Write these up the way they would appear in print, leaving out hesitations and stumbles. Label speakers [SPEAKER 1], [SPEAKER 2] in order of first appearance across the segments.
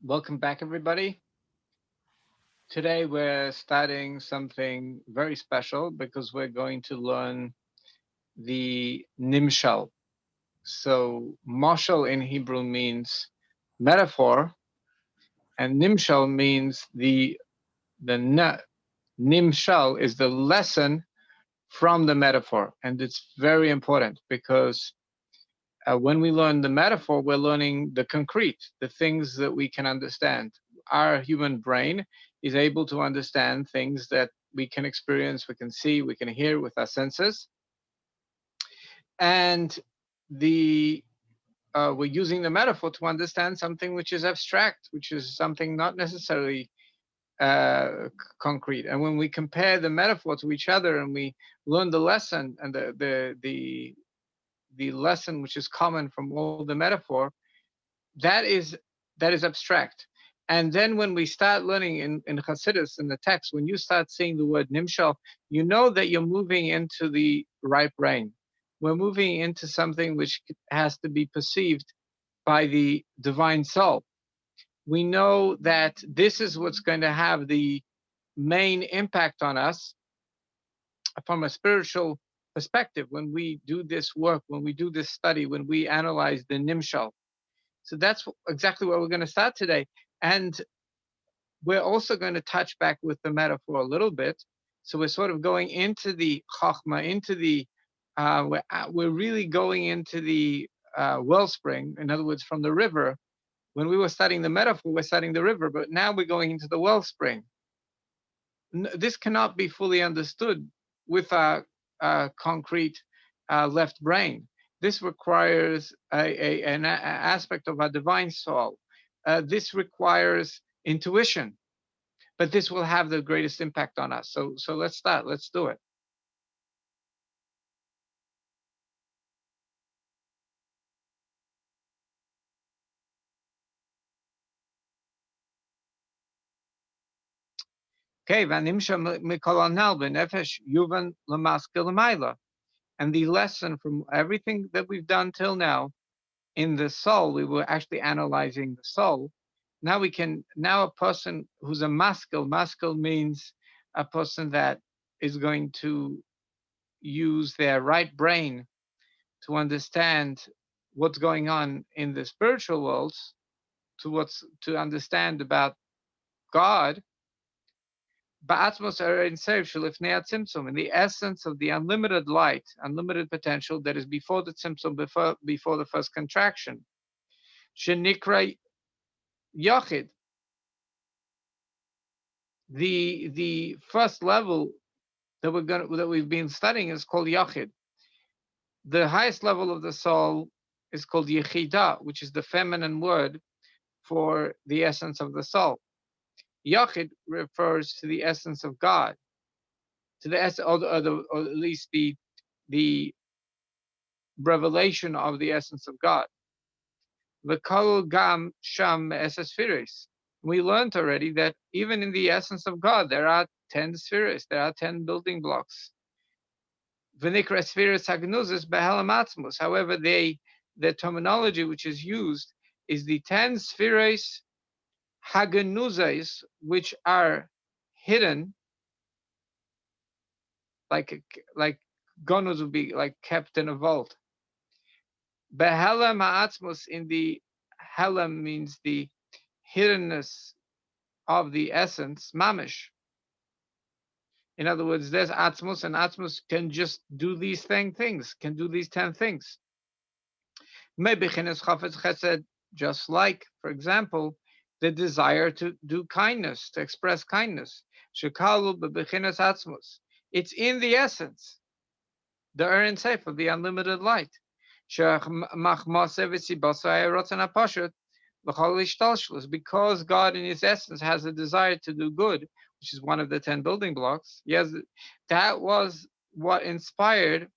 [SPEAKER 1] Welcome back, everybody. Today we're starting something very special because we're going to learn the nimshal. So, mashal in Hebrew means metaphor, and nimshal means the nimshal is the lesson from the metaphor, and it's very important because when we learn the metaphor, we're learning the concrete, the things that we can understand. Our human brain is able to understand things that we can experience, we can see, we can hear with our senses. And the we're using the metaphor to understand something which is abstract, which is something not necessarily concrete. And when we compare the metaphor to each other and we learn the lesson and the lesson which is common from all the metaphor, that is that is abstract. And then when we start learning in Hasidus, in the text, when you start seeing the word nimshal, you know that you're moving into the right brain. We're moving into something which has to be perceived by the divine soul. We know that this is what's going to have the main impact on us from a spiritual perspective when we do this work, when we do this study, when we analyze the nimshal. So that's exactly what we're going to start today. And we're also going to touch back with the metaphor a little bit. So we're sort of going into the chachma, into the, we're really going into the wellspring, in other words, from the river. When we were studying the metaphor, we're studying the river, but now we're going into the wellspring. This cannot be fully understood with our concrete left brain. This requires an aspect of our divine soul. This requires intuition, but this will have the greatest impact on us. So let's start. Let's do it. Okay, vanimsha mikol anal b'nefesh yuvan lamaskil l'mayla. And the lesson from everything that we've done till now in the soul, we were actually analyzing the soul. Now a person who's a maskil means a person that is going to use their right brain to understand what's going on in the spiritual worlds, to understand about God. Ba'atmos erein sev shelifnei atzimtzum, in the essence of the unlimited light, unlimited potential that is before the tzimtzum, before the first contraction. Shenikra yachid, the first level that we've been studying is called yachid. The highest level of the soul is called yechida, which is the feminine word for the essence of the soul. Yachid refers to the essence of God, to the essence, or at least the revelation of the essence of God. V'kol gam sham esesphiris. We learned already that even in the essence of God, there are 10 spheres, there are 10 building blocks. V'nikra spheres hagnuzis behelam atzmus. However, the terminology which is used is the 10 spheres hagnuzis, which are hidden, like gonus would be like kept in a vault. Behelam atzmus, in the helam means the hiddenness of the essence, mamish. In other words, there's Atmos, and Atmos can just do these things, can do these 10 things. Maybe chesed, just like, for example, the desire to do kindness, to express kindness. Shekalu bebechinas Atmos. It's in the essence, the Erin Seif of the unlimited light. Because God in his essence has a desire to do good, which is one of the 10 building blocks. Yes, that was what inspired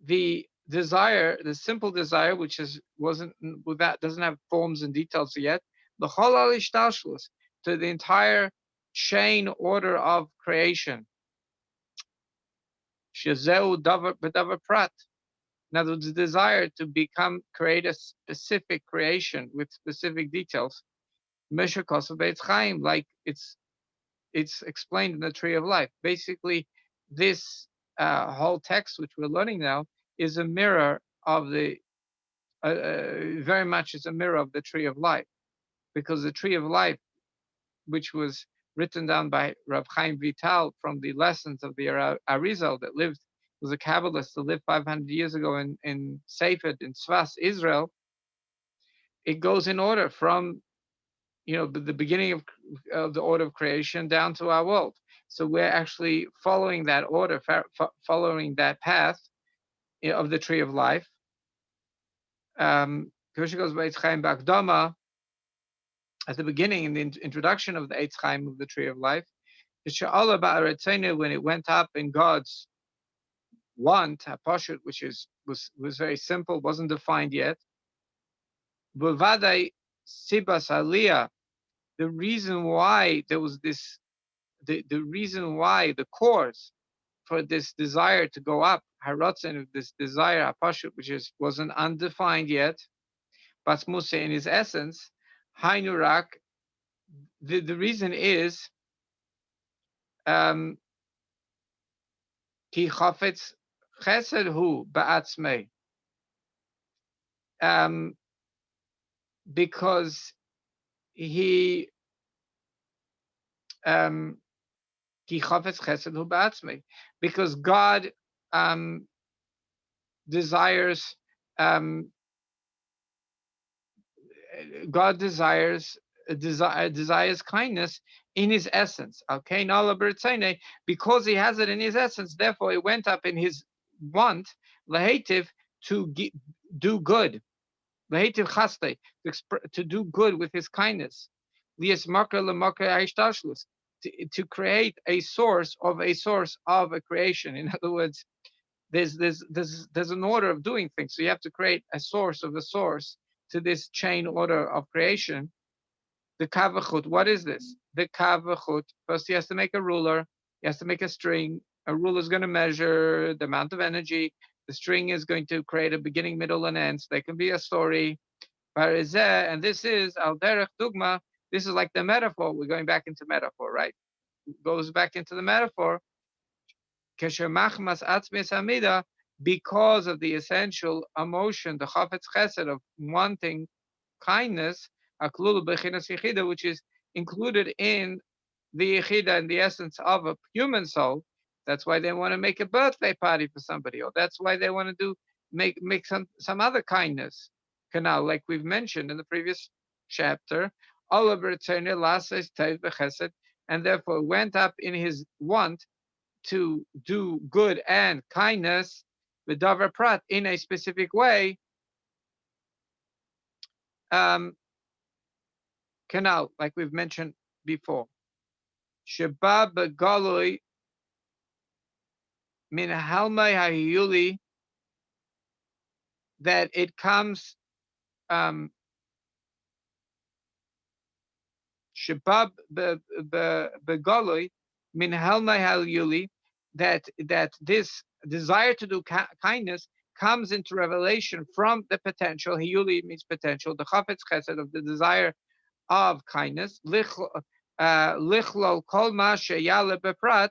[SPEAKER 1] the desire, the simple desire, which wasn't that doesn't have forms and details yet. The to the entire chain order of creation. Shazeu davar prat. In other words, the desire to create a specific creation with specific details. Mesha Kosov Eitz Chaim, like it's explained in the Tree of Life. Basically, this whole text which we're learning now is a mirror of the very much is a mirror of the Tree of Life, because the Tree of Life, which was written down by Rav Chaim Vital from the lessons of the Arizal that was a Kabbalist that lived 500 years ago in Seifert in Sfas, Israel. It goes in order from the beginning of the order of creation down to our world. So we're actually following that order, following that path of the Tree of Life. Kosher goes by Eitz Chaim Bakdama at the beginning in the introduction of the Eitz Chaim of the Tree of Life. When it went up in God's want, Hapashut, which was very simple, wasn't defined yet. Buvadai Sibas Aliyah, the reason why there was this, the reason why, the cause for this desire to go up, Haratzin, this desire, Hapashut, which wasn't undefined yet, Basmuse in his essence, Hainurak, the reason is Ki Chafetz Chesed Hu Ba'atzmei, because he Ki Chafetz Chesed Hu Ba'atzmei, because God desires God desires kindness in his essence. Okay, because he has it in his essence, therefore it went up in his want, lahetiv, to do good, lahetiv chaste, to do good with his kindness, lias makar lemakar aishtashlos, to create a source of a creation. In other words, there's an order of doing things. So you have to create a source of a source to this chain order of creation. The kavachut, what is this? The kavachut, first he has to make a ruler, he has to make a string. A ruler is going to measure the amount of energy. The string is going to create a beginning, middle, and end. So there can be a story. And this is al derech dugma. This is like the metaphor. We're going back into metaphor, right? It goes back into the metaphor. Because of the essential emotion, the chafetz chesed of wanting kindness, which is included in the yechida and the essence of a human soul. That's why they want to make a birthday party for somebody, or that's why they want to make some other kindness canal, like we've mentioned in the previous chapter. And therefore went up in his want to do good and kindness, v'davar prat, in a specific way, canal, like we've mentioned before. Sheba begaloi min halmai hayuli, that it comes, Sheba begaloi min halmai hayuli, that this desire to do kindness comes into revelation from the potential. Hiyuli means potential. The chafetz chesed of the desire of kindness. Lichlol kol ma sheyale beprat.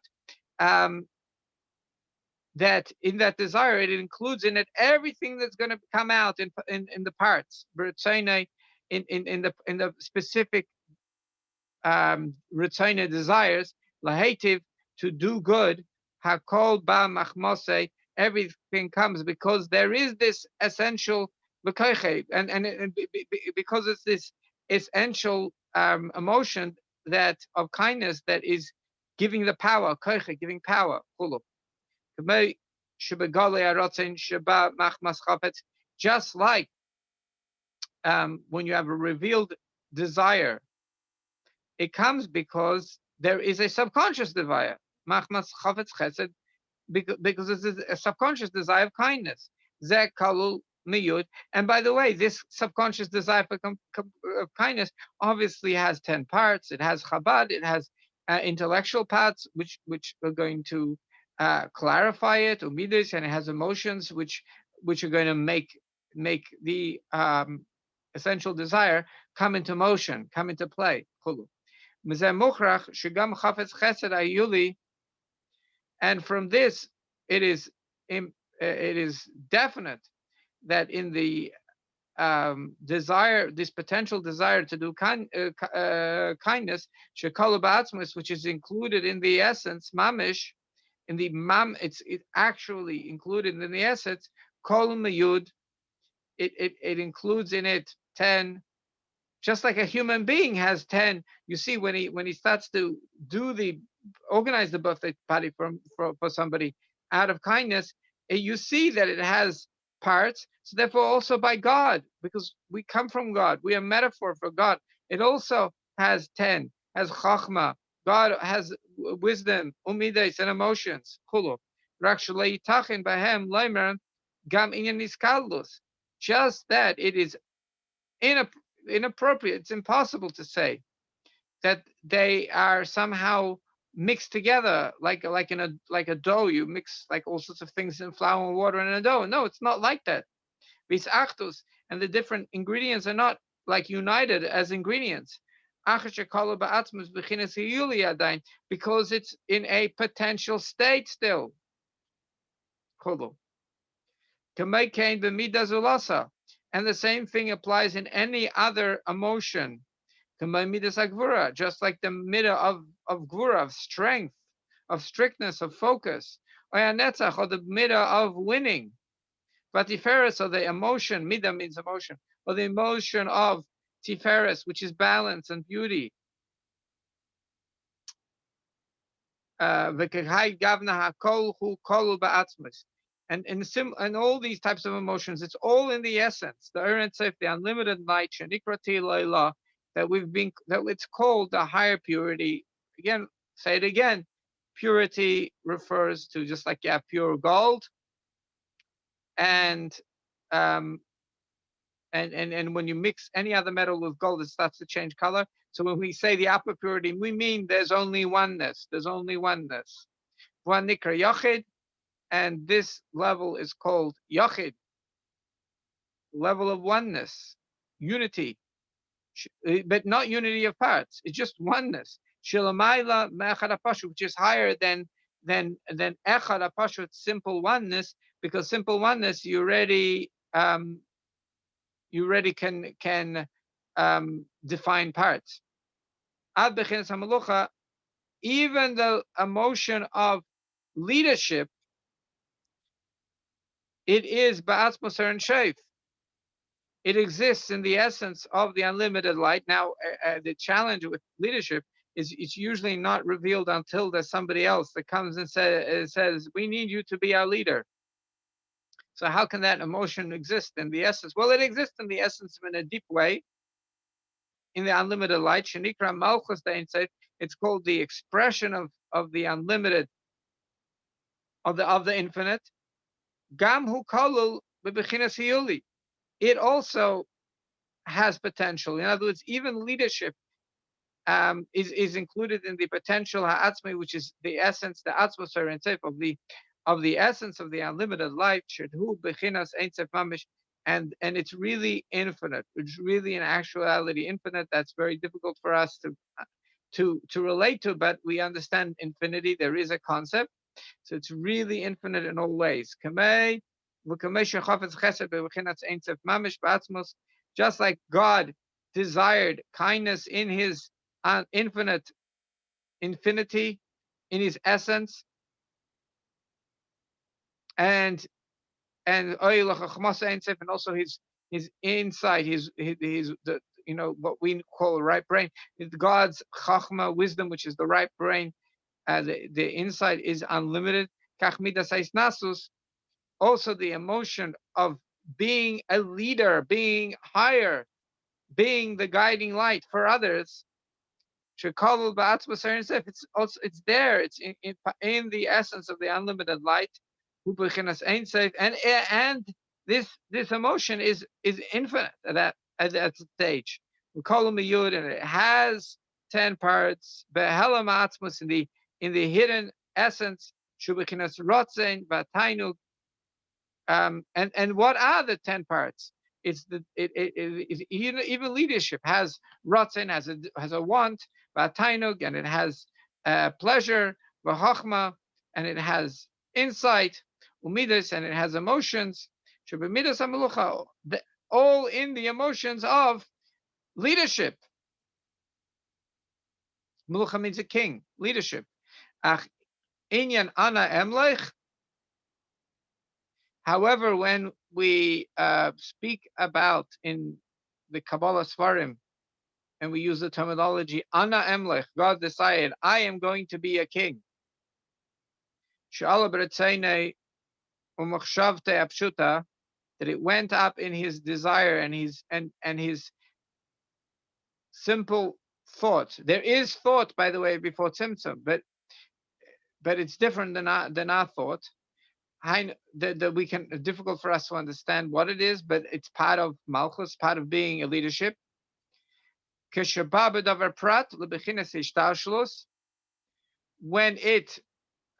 [SPEAKER 1] That in that desire, it includes in it everything that's going to come out in the parts. In the specific Ritzayna desires, lahetiv, to do good, hakol ba machmose, everything comes because there is this essential and because it's this essential emotion that of kindness that is giving the power, giving power. Just like when you have a revealed desire, it comes because there is a subconscious desire, machmas chafetz chesed, because it's a subconscious desire of kindness. Zeh kalul miyud. And by the way, this subconscious desire for of kindness obviously has 10 parts. It has Chabad. It has intellectual parts, which are going to clarify it, umidas, and it has emotions, which are going to make the essential desire, come into motion, come into play. And from this, it is it is definite that in the desire, this potential desire to do kindness, which is included in the essence, mamish, in the it's actually included in the essence, kol mayud. It includes in it 10, just like a human being has 10. You see, when he starts to do the organize the birthday party for somebody out of kindness, you see that it has parts. So therefore, also by God, because we come from God, we are metaphor for God. It also has 10, has chachma. God has wisdom, umides, and emotions. Chulu. Just that it is inappropriate. It's impossible to say that they are somehow mixed together, like in a dough. You mix like all sorts of things in flour and water in a dough. No, it's not like that. These actus and the different ingredients are not like united as ingredients. Because it's in a potential state still. And the same thing applies in any other emotion. Just like the midah of gvura, of strength, of strictness, of focus, or the midah of winning. Tiferes, or the emotion, midah means emotion, or the emotion of tiferes, which is balance and beauty. And all these types of emotions, it's all in the essence. The Eren Seif, the unlimited light, that it's called the higher purity. Again, say it again. Purity refers to, just like you have pure gold, and when you mix any other metal with gold, it starts to change color. So when we say the upper purity, we mean there's only oneness. There's only oneness. One nikra yachid, and this level is called yachid, level of oneness, unity, but not unity of parts. It's just oneness. Shilamayla me'echad hapashut, which is higher than echad hapashut, simple oneness, because simple oneness you already can define parts. Ad bechinas hamalucha, even the emotion of leadership, it is ba'atzmos and sheif. It exists in the essence of the unlimited light. Now, the challenge with leadership is it's usually not revealed until there's somebody else that comes and says, we need you to be our leader. So how can that emotion exist in the essence? Well, it exists in the essence in a deep way, in the unlimited light. Shenikra Malchus Ein Sof. It's called the expression of the unlimited, of the infinite. Gam hu kolul bebechinas hiyuli. It also has potential. In other words, even leadership is included in the potential ha'atzmi, which is the essence, the atzmos Ein Sof of the essence of the unlimited light. Shedhu bechinas Ein Sof mamish. And it's really infinite. It's really in actuality infinite. That's very difficult for us to relate to, but we understand infinity. There is a concept, so it's really infinite in all ways. Just like God desired kindness in His infinite infinity, in His essence, and also his insight, his the what we call the right brain, is God's chachma, wisdom, which is the right brain. The insight is unlimited. Also the emotion of being a leader, being higher, being the guiding light for others. It's there. It's in the essence of the unlimited light. And this emotion is infinite at that stage. We call them a yud, and it has 10 parts. In the hidden essence, and what are the 10 parts? It's even leadership has ratzon, has a want, v'atainug, and it has pleasure, v'chachma, and it has insight, umidas, and it has emotions. Shebemidas hamelucha, all in the emotions of leadership. Melucha means a king, leadership. Ach inyan ana emlech. However, when we speak about in the Kabbalah Svarim, and we use the terminology Ana Emlech, God decided, I am going to be a king. That it went up in his desire and his simple thought. There is thought, by the way, before Tzimtzum, but it's different than our thought. That we can, difficult for us to understand what it is, but it's part of Malchus, part of being a leadership. When it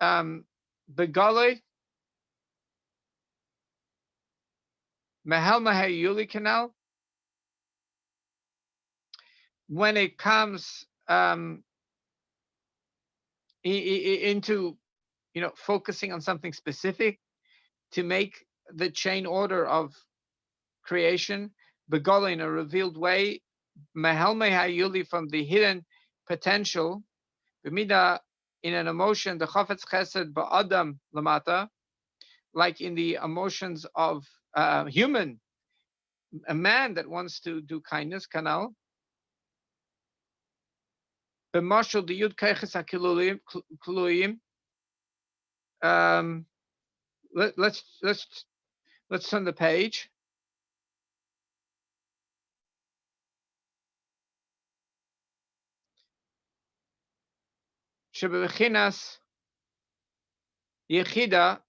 [SPEAKER 1] begale mehel mahayuli canal, when it comes into focusing on something specific to make the chain order of creation begala in a revealed way, mehel mahayuli, from the hidden potential, b'mida, in an emotion, the chafetz chesed ba'adam lamata, like in the emotions of a man that wants to do kindness, kanal. B'mashal the yud keiches hakiluyim. Let's turn the page. Shebechinas yechida,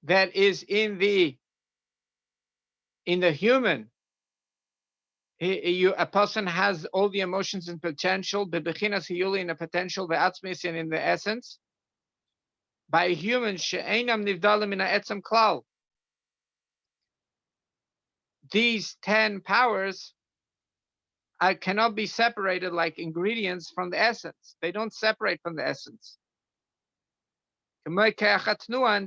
[SPEAKER 1] that is in the human. A person has all the emotions and potential, bebechinas hiyuli, in the potential, ve'atzmis, and in the essence. By a human, she'einam nivdalim min ha'etzem klal. These 10 powers cannot be separated like ingredients from the essence. They don't separate from the essence. And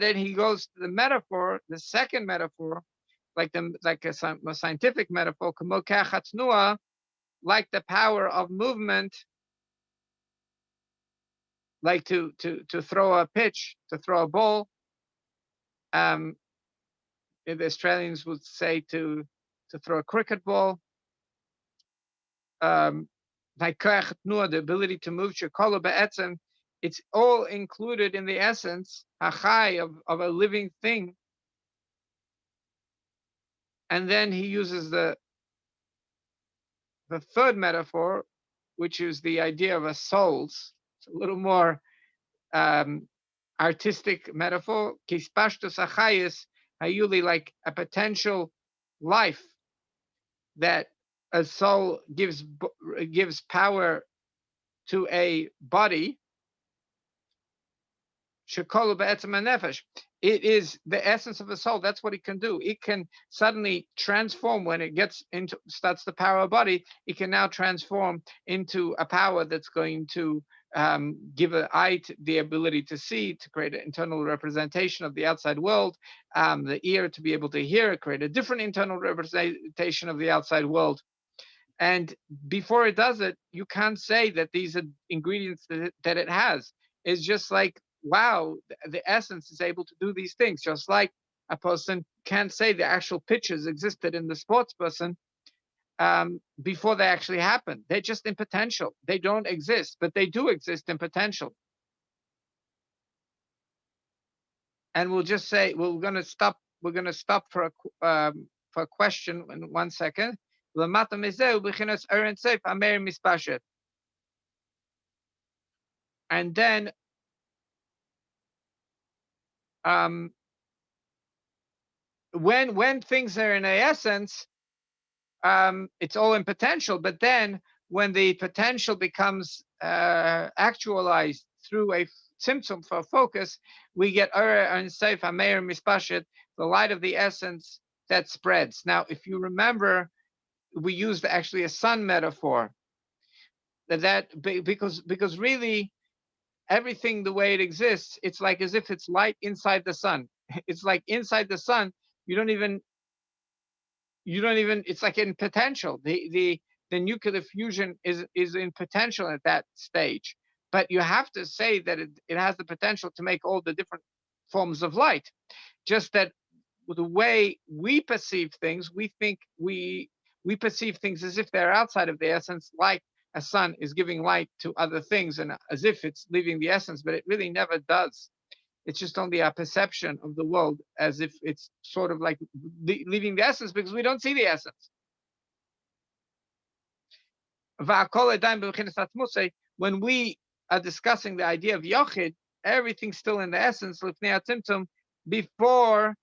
[SPEAKER 1] then he goes to the metaphor, the second metaphor, like a scientific metaphor, like the power of movement, like to throw a pitch, to throw a ball. The Australians would say to throw a cricket ball. Like the ability to move, it's all included in the essence, hachai, of a living thing. And then he uses the third metaphor, which is the idea of a souls. It's a little more artistic metaphor. Kispashtus achayis hayuli, like a potential life that a soul gives power to a body. Shekolu be'etzem nefesh. It is the essence of a soul. That's what it can do. It can suddenly transform when it starts the power of a body. It can now transform into a power that's going to give an eye the ability to see, to create an internal representation of the outside world, the ear to be able to hear, create a different internal representation of the outside world. And before it does it, you can't say that these are ingredients that it has. It's just like, wow, the essence is able to do these things. Just like a person can't say the actual pitches existed in the sports person before they actually happen. They're just in potential. They don't exist, but they do exist in potential. And we'll just say, we're going to stop for a question in 1 second. And then when things are in a essence, it's all in potential. But then when the potential becomes actualized through a symptom for focus, we get and Seif Ameir Mispashet, the light of the essence, that spreads. Now, if you remember, we used actually a sun metaphor, because really everything the way it exists, it's like as if it's light inside the sun. It's like inside the sun, you don't even it's like in potential. The nuclear fusion is in potential at that stage. But you have to say that it has the potential to make all the different forms of light. Just that the way we perceive things, we think we perceive things as if they're outside of the essence, like a sun is giving light to other things and as if it's leaving the essence, but it really never does. It's just only our perception of the world as if it's sort of like leaving the essence because we don't see the essence. When we are discussing the idea of Yochid, everything's still in the essence, before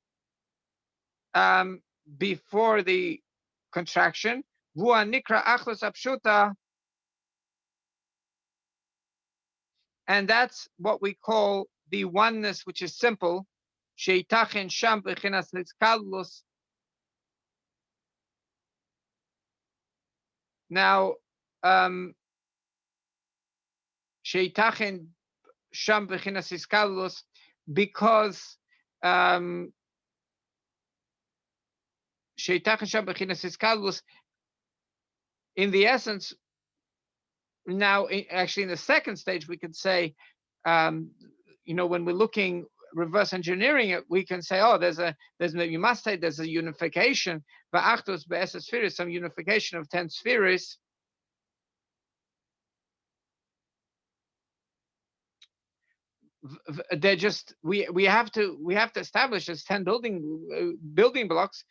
[SPEAKER 1] before the contraction. And that's what we call the oneness, which is simple. Now, because in the essence, now actually in the second stage, we could say, when we're looking reverse engineering it, we can say, oh, you must say there's a unification, some unification of 10 spheres. They're just we have to establish as 10 building blocks.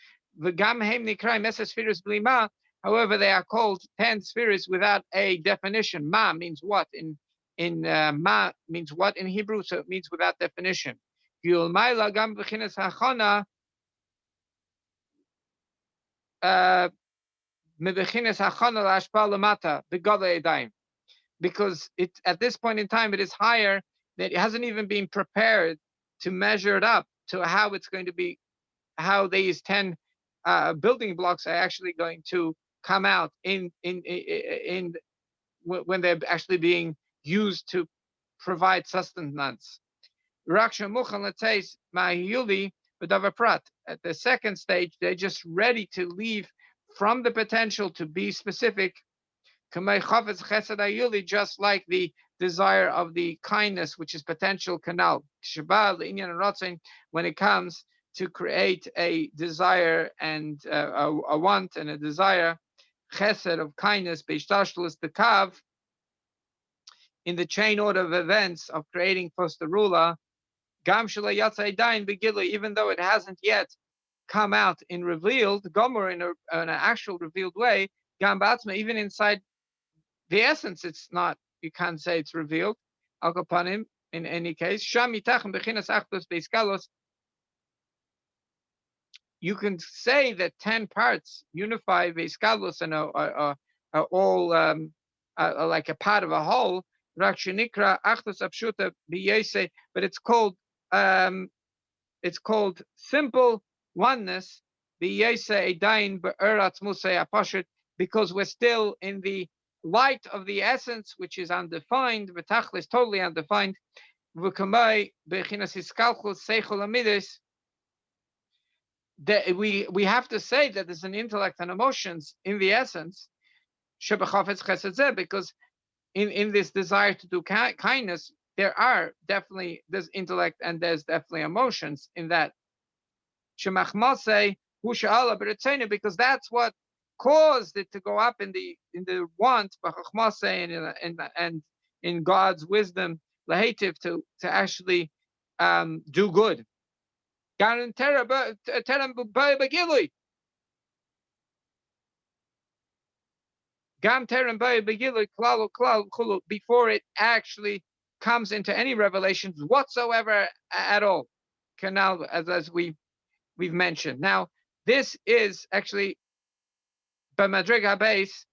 [SPEAKER 1] However, they are called 10 spheres without a definition. Ma means what ma means what in Hebrew, so it means without definition. Because it at this point in time it is higher, that it hasn't even been prepared to measure it up to how it's going to be, how these 10 building blocks are actually going to come out in when they're actually being used to provide sustenance. At the second stage, they're just ready to leave from the potential to be specific, just like the desire of the kindness, which is potential canal. When it comes to create a desire and a want and a desire, chesed of kindness, beishtashlus the kav, in the chain order of events of creating posterula, gam even though it hasn't yet come out in revealed, gomer in an actual revealed way, gam even inside the essence, it's not, you can't say it's revealed. Al-Kapanim, in any case, you can say that 10 parts unify Veiskalos and are all like a part of a whole. But it's called simple oneness, because we're still in the light of the essence, which is undefined, is totally undefined. We have to say that there's an intellect and emotions in the essence, because in this desire to do kindness, there's intellect and there's definitely emotions in that. Because that's what caused it to go up in the want, and in God's wisdom, to actually do good. Before it actually comes into any revelations whatsoever at all. Canal, as we've mentioned. Now, this is actually by Madriga base.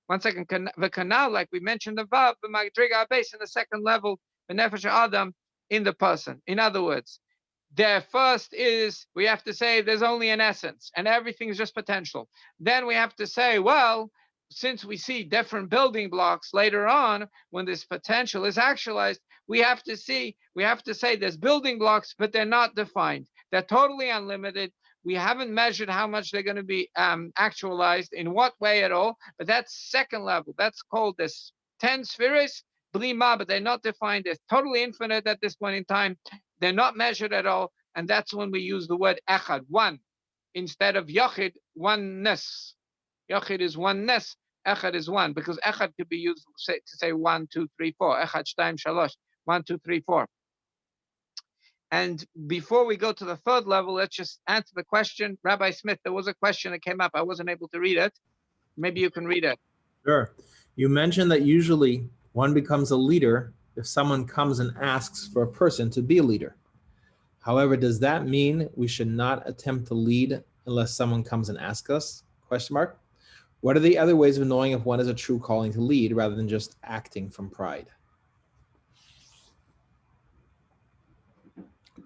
[SPEAKER 1] One second, the canal, like we mentioned above, the Madriga base in the second level, the Nefesh Adam in the person. In other words, There first is, we have to say there's only an essence and everything is just potential. Then we have to say, well, since we see different building blocks later on, when this potential is actualized, we have to say there's building blocks, but they're not defined. They're totally unlimited. We haven't measured how much they're going to be actualized, in what way at all. But that's second level. That's called this 10 spheres, blima, but they're not defined. They're totally infinite at this point in time. They're not measured at all. And that's when we use the word echad, one, instead of yachid, oneness. Yachid is oneness, echad is one, because echad could be used to say 1, 2, 3, 4. Echad, shtaim, shalosh, 1, 2, 3, 4. And before we go to the third level, let's just answer the question. Rabbi Smith, there was a question that came up. I wasn't able to read it. Maybe you can read it.
[SPEAKER 2] Sure. You mentioned that usually one becomes a leader if someone comes and asks for a person to be a leader. However, does that mean we should not attempt to lead unless someone comes and asks us? Question mark. What are the other ways of knowing if one is a true calling to lead rather than just acting from pride?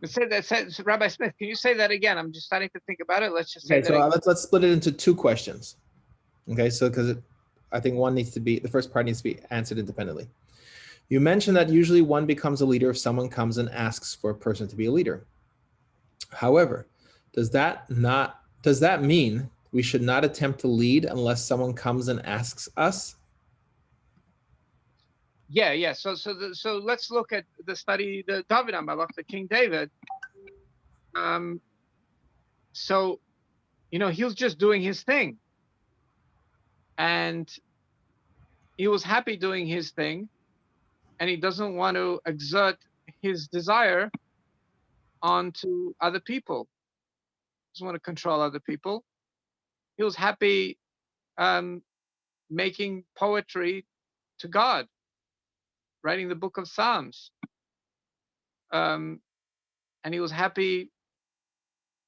[SPEAKER 1] Rabbi Smith, can you say that again? I'm just starting to think about it. Let's just say
[SPEAKER 2] Okay,
[SPEAKER 1] that
[SPEAKER 2] so
[SPEAKER 1] again.
[SPEAKER 2] let's split it into two questions. Okay, so because I think one needs to be, the first part needs to be answered independently. You mentioned that usually one becomes a leader if someone comes and asks for a person to be a leader. However, does that mean we should not attempt to lead unless someone comes and asks us?
[SPEAKER 1] Yeah. So let's look at the study, the David HaMelech, the King David. So, he was just doing his thing. And he was happy doing his thing. And he doesn't want to exert his desire onto other people. He doesn't want to control other people. He was happy making poetry to God, writing the book of Psalms. And he was happy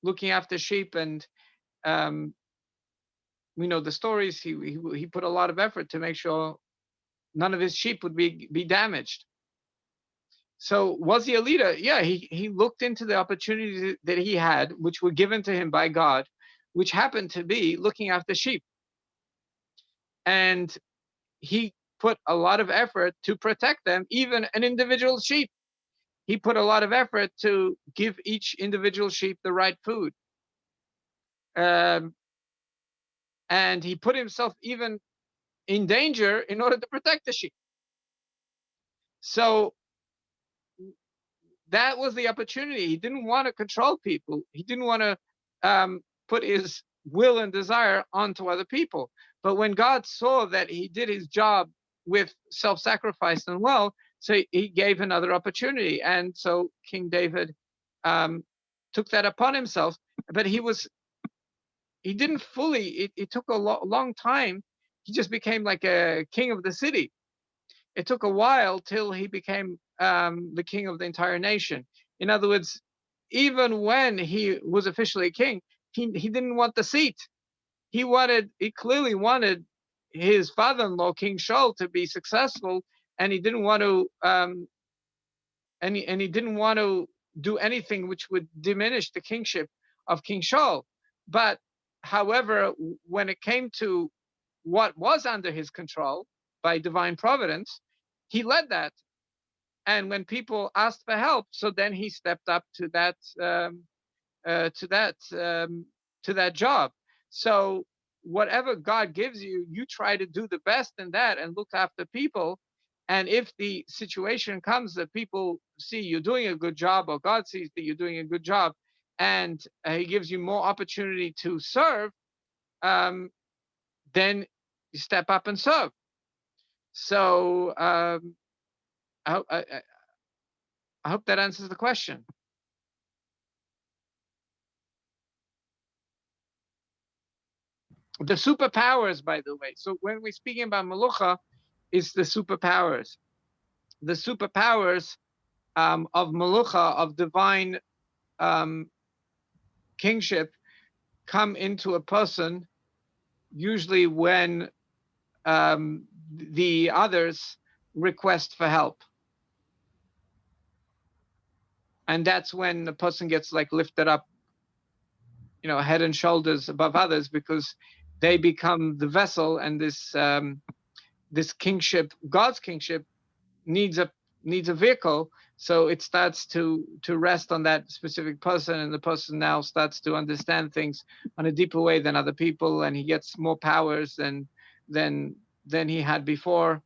[SPEAKER 1] looking after sheep, and we know the stories. He put a lot of effort to make sure none of his sheep would be damaged. So was he a leader? Yeah, he looked into the opportunities that he had, which were given to him by God, which happened to be looking after sheep. And he put a lot of effort to protect them, even an individual sheep. He put a lot of effort to give each individual sheep the right food. And he put himself even in danger in order to protect the sheep. So that was the opportunity. He didn't want to control people. He didn't want to put his will and desire onto other people. But when God saw that he did his job with self-sacrifice and well, so he gave another opportunity. And so King David took that upon himself. But he didn't fully, it took a long time. He just became like a king of the city. It took a while till he became the king of the entire nation. In other words, even when he was officially king, he didn't want the seat. He clearly wanted his father-in-law, King Shaul, to be successful, and he didn't want to and he didn't want to do anything which would diminish the kingship of King Shaul. But however, when it came to what was under his control by divine providence, he led that. And when people asked for help, so then he stepped up to that to that job. So whatever God gives you, you try to do the best in that and look after people. And if the situation comes that people see you're doing a good job, or God sees that you're doing a good job, and he gives you more opportunity to serve, then you step up and serve. So I hope that answers the question. The superpowers, by the way. So when we're speaking about Melucha, it's the superpowers. The superpowers of Melucha, of divine kingship, come into a person usually when the others request for help. And that's when the person gets like lifted up, head and shoulders above others, because they become the vessel, and this kingship, God's kingship, needs a vehicle. So it starts to rest on that specific person, and the person now starts to understand things on a deeper way than other people, and he gets more powers than than he had before.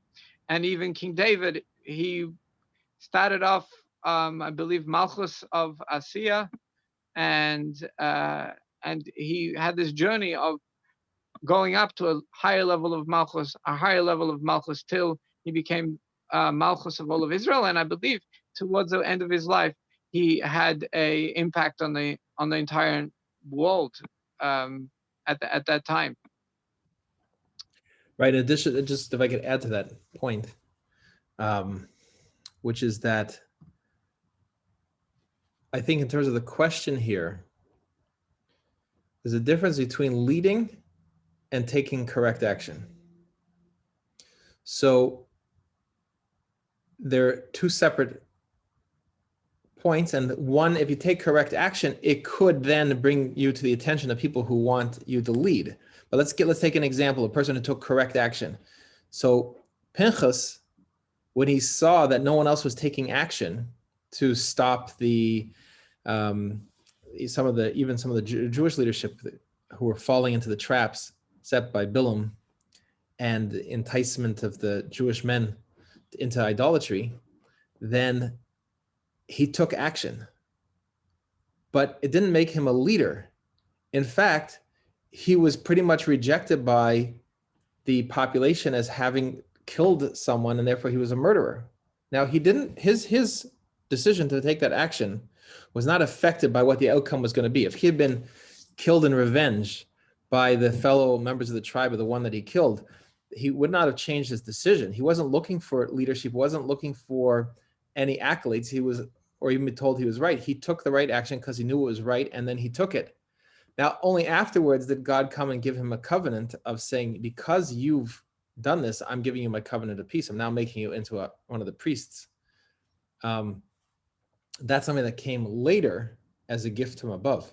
[SPEAKER 1] And even King David, he started off, I believe, Malchus of Asiya, and he had this journey of going up to a higher level of Malchus, till he became Malchus of all of Israel. And I believe towards the end of his life, he had a impact on the entire world, at that time.
[SPEAKER 2] Right. In addition, just if I could add to that point, which is that I think in terms of the question here, there's a difference between leading and taking correct action. So they're two separate points, and one, if you take correct action, it could then bring you to the attention of people who want you to lead. But let's take an example, a person who took correct action. So Pinchas, when he saw that no one else was taking action to stop the some of the Jewish leadership who were falling into the traps set by Bilam and the enticement of the Jewish men into idolatry, then he took action. But it didn't make him a leader. In fact, he was pretty much rejected by the population as having killed someone, and therefore he was a murderer. Now, he didn't, his decision to take that action was not affected by what the outcome was going to be. If he had been killed in revenge by the fellow members of the tribe of the one that he killed, he would not have changed his decision. He wasn't looking for leadership, wasn't looking for any accolades. He was, or even told he was right. He took the right action because he knew it was right, and then he took it. Now, only afterwards did God come and give him a covenant of saying, because you've done this, I'm giving you my covenant of peace. I'm now making you into one of the priests. That's something that came later as a gift from above.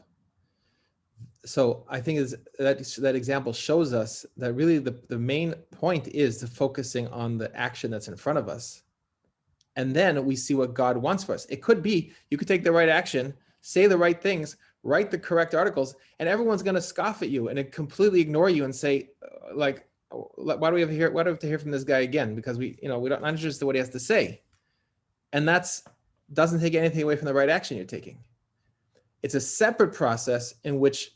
[SPEAKER 2] So I think that example shows us that really the main point is to focusing on the action that's in front of us. And then we see what God wants for us. It could be, you could take the right action, say the right things, write the correct articles, and everyone's going to scoff at you and completely ignore you and say, like, why do we have to hear from this guy again? Because we're not interested in what he has to say. And doesn't take anything away from the right action you're taking. It's a separate process in which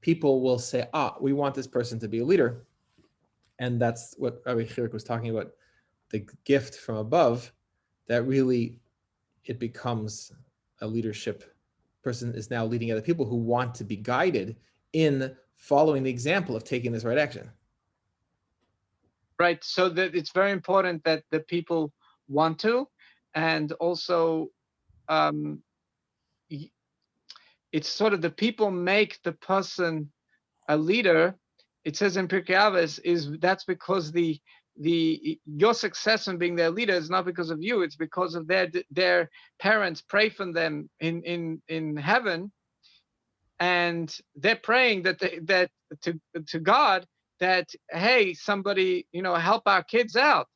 [SPEAKER 2] people will say, we want this person to be a leader. And that's what Rabbi Chirik was talking about, the gift from above, that really it becomes a leadership. Person is now leading other people who want to be guided in following the example of taking this right action.
[SPEAKER 1] Right. So that it's very important that the people want to, and also it's sort of the people make the person a leader. It says in Pirkei Avos, that's because your success in being their leader is not because of you, it's because of their parents pray for them in heaven, and they're praying that to God that, hey, somebody help our kids out.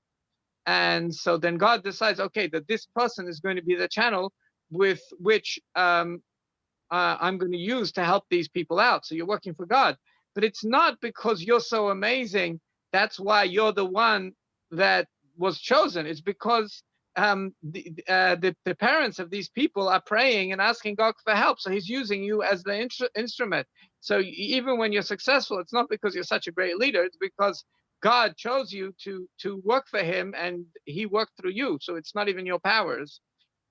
[SPEAKER 1] And so then God decides, okay, that this person is going to be the channel with which I'm going to use to help these people out. So you're working for God. But it's not because you're so amazing, that's why you're the one that was chosen. It's because the parents of these people are praying and asking God for help. So he's using you as the instrument. So even when you're successful, it's not because you're such a great leader. It's because God chose you to work for him, and he worked through you. So it's not even your powers.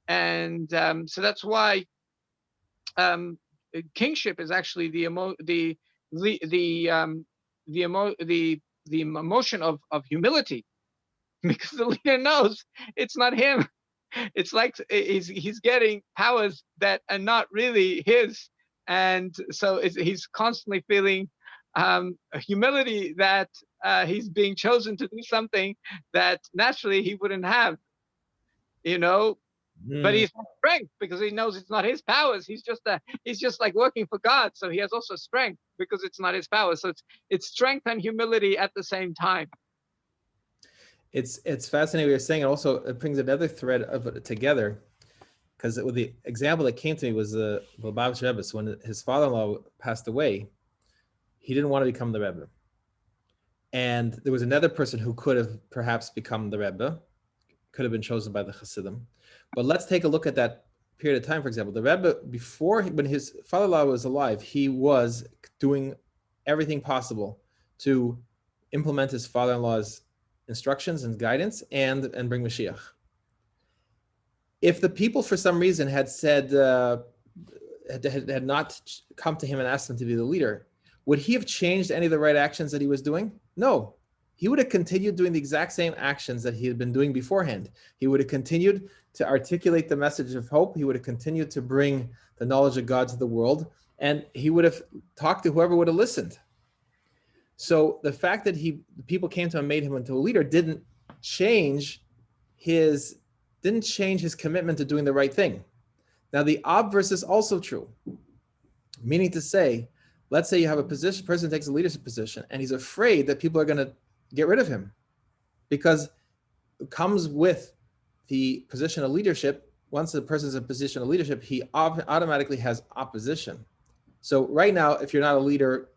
[SPEAKER 1] And so that's why kingship is actually the emotion of humility, because the leader knows it's not him. It's like he's getting powers that are not really his, and so he's constantly feeling humility that he's being chosen to do something that naturally he wouldn't have. but he's has strength because he knows it's not his powers. He's just like working for God. So he has also strength because it's not his power. So it's strength and humility at the same time.
[SPEAKER 2] It's fascinating what you're saying. And also it brings another thread of it together, because the example that came to me was the Lubavitcher Rebbe. So when his father-in-law passed away, he didn't want to become the Rebbe. And there was another person who could have perhaps become the Rebbe, could have been chosen by the Hasidim. But let's take a look at that period of time. For example, the Rebbe, when his father-in-law was alive, he was doing everything possible to implement his father-in-law's instructions and guidance and bring Mashiach. If the people, for some reason, had said, had not come to him and asked him to be the leader, would he have changed any of the right actions that he was doing? No. He would have continued doing the exact same actions that he had been doing beforehand. He would have continued to articulate the message of hope. He would have continued to bring the knowledge of God to the world, and he would have talked to whoever would have listened. So the fact that people came to him and made him into a leader didn't change his commitment to doing the right thing. Now the obverse is also true, meaning to say, let's say you have a person takes a leadership position and he's afraid that people are going to get rid of him, because it comes with the position of leadership. Once the person's in a position of leadership, he automatically has opposition. So right now, if you're not a leader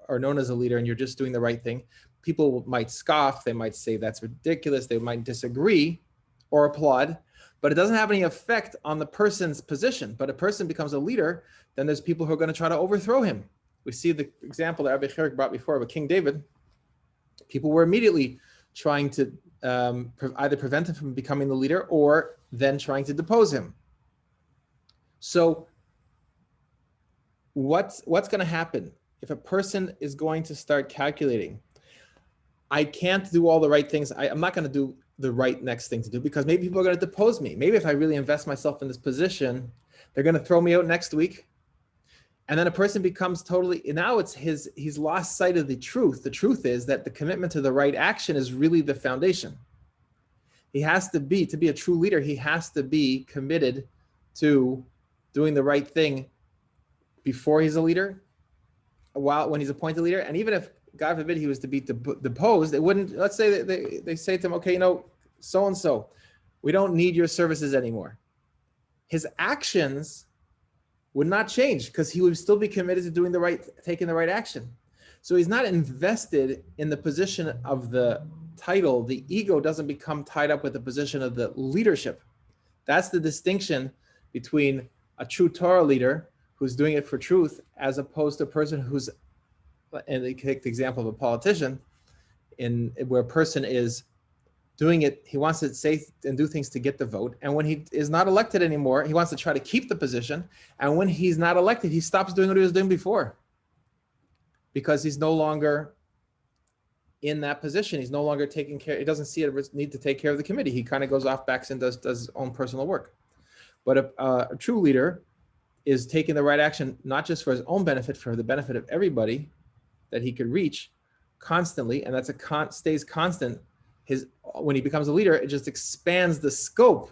[SPEAKER 2] or known as a leader and you're just doing the right thing, people might scoff, they might say that's ridiculous, they might disagree or applaud, but it doesn't have any effect on the person's position. But a person becomes a leader, then there's people who are going to try to overthrow him. We see the example that Rabbi Cherik brought before of King David. People were immediately trying to either prevent him from becoming the leader or then trying to depose him. So what's going to happen if a person is going to start calculating, I can't do all the right things, I'm not going to do the right next thing to do because maybe people are going to depose me. Maybe if I really invest myself in this position, they're going to throw me out next week. And then a person becomes totally, now he's lost sight of the truth. The truth is that the commitment to the right action is really the foundation. He has to be a true leader, he has to be committed to doing the right thing before he's a leader, when he's appointed leader. And even if, God forbid, he was to be deposed, it wouldn't, let's say that they say to him, okay, so-and-so, we don't need your services anymore. His actions would not change because he would still be committed to taking the right action. So he's not invested in the position of the title. The ego doesn't become tied up with the position of the leadership. That's the distinction between a true Torah leader who's doing it for truth, as opposed to a person who's, and they take the example of a politician, where a person is doing it, he wants to say and do things to get the vote. And when he is not elected anymore, he wants to try to keep the position. And when he's not elected, he stops doing what he was doing before, because he's no longer in that position. He's no longer taking care. He doesn't see a need to take care of the committee. He kind of goes off back and does his own personal work. But a true leader is taking the right action, not just for his own benefit, for the benefit of everybody that he could reach constantly. And that's stays constant. When he becomes a leader, it just expands the scope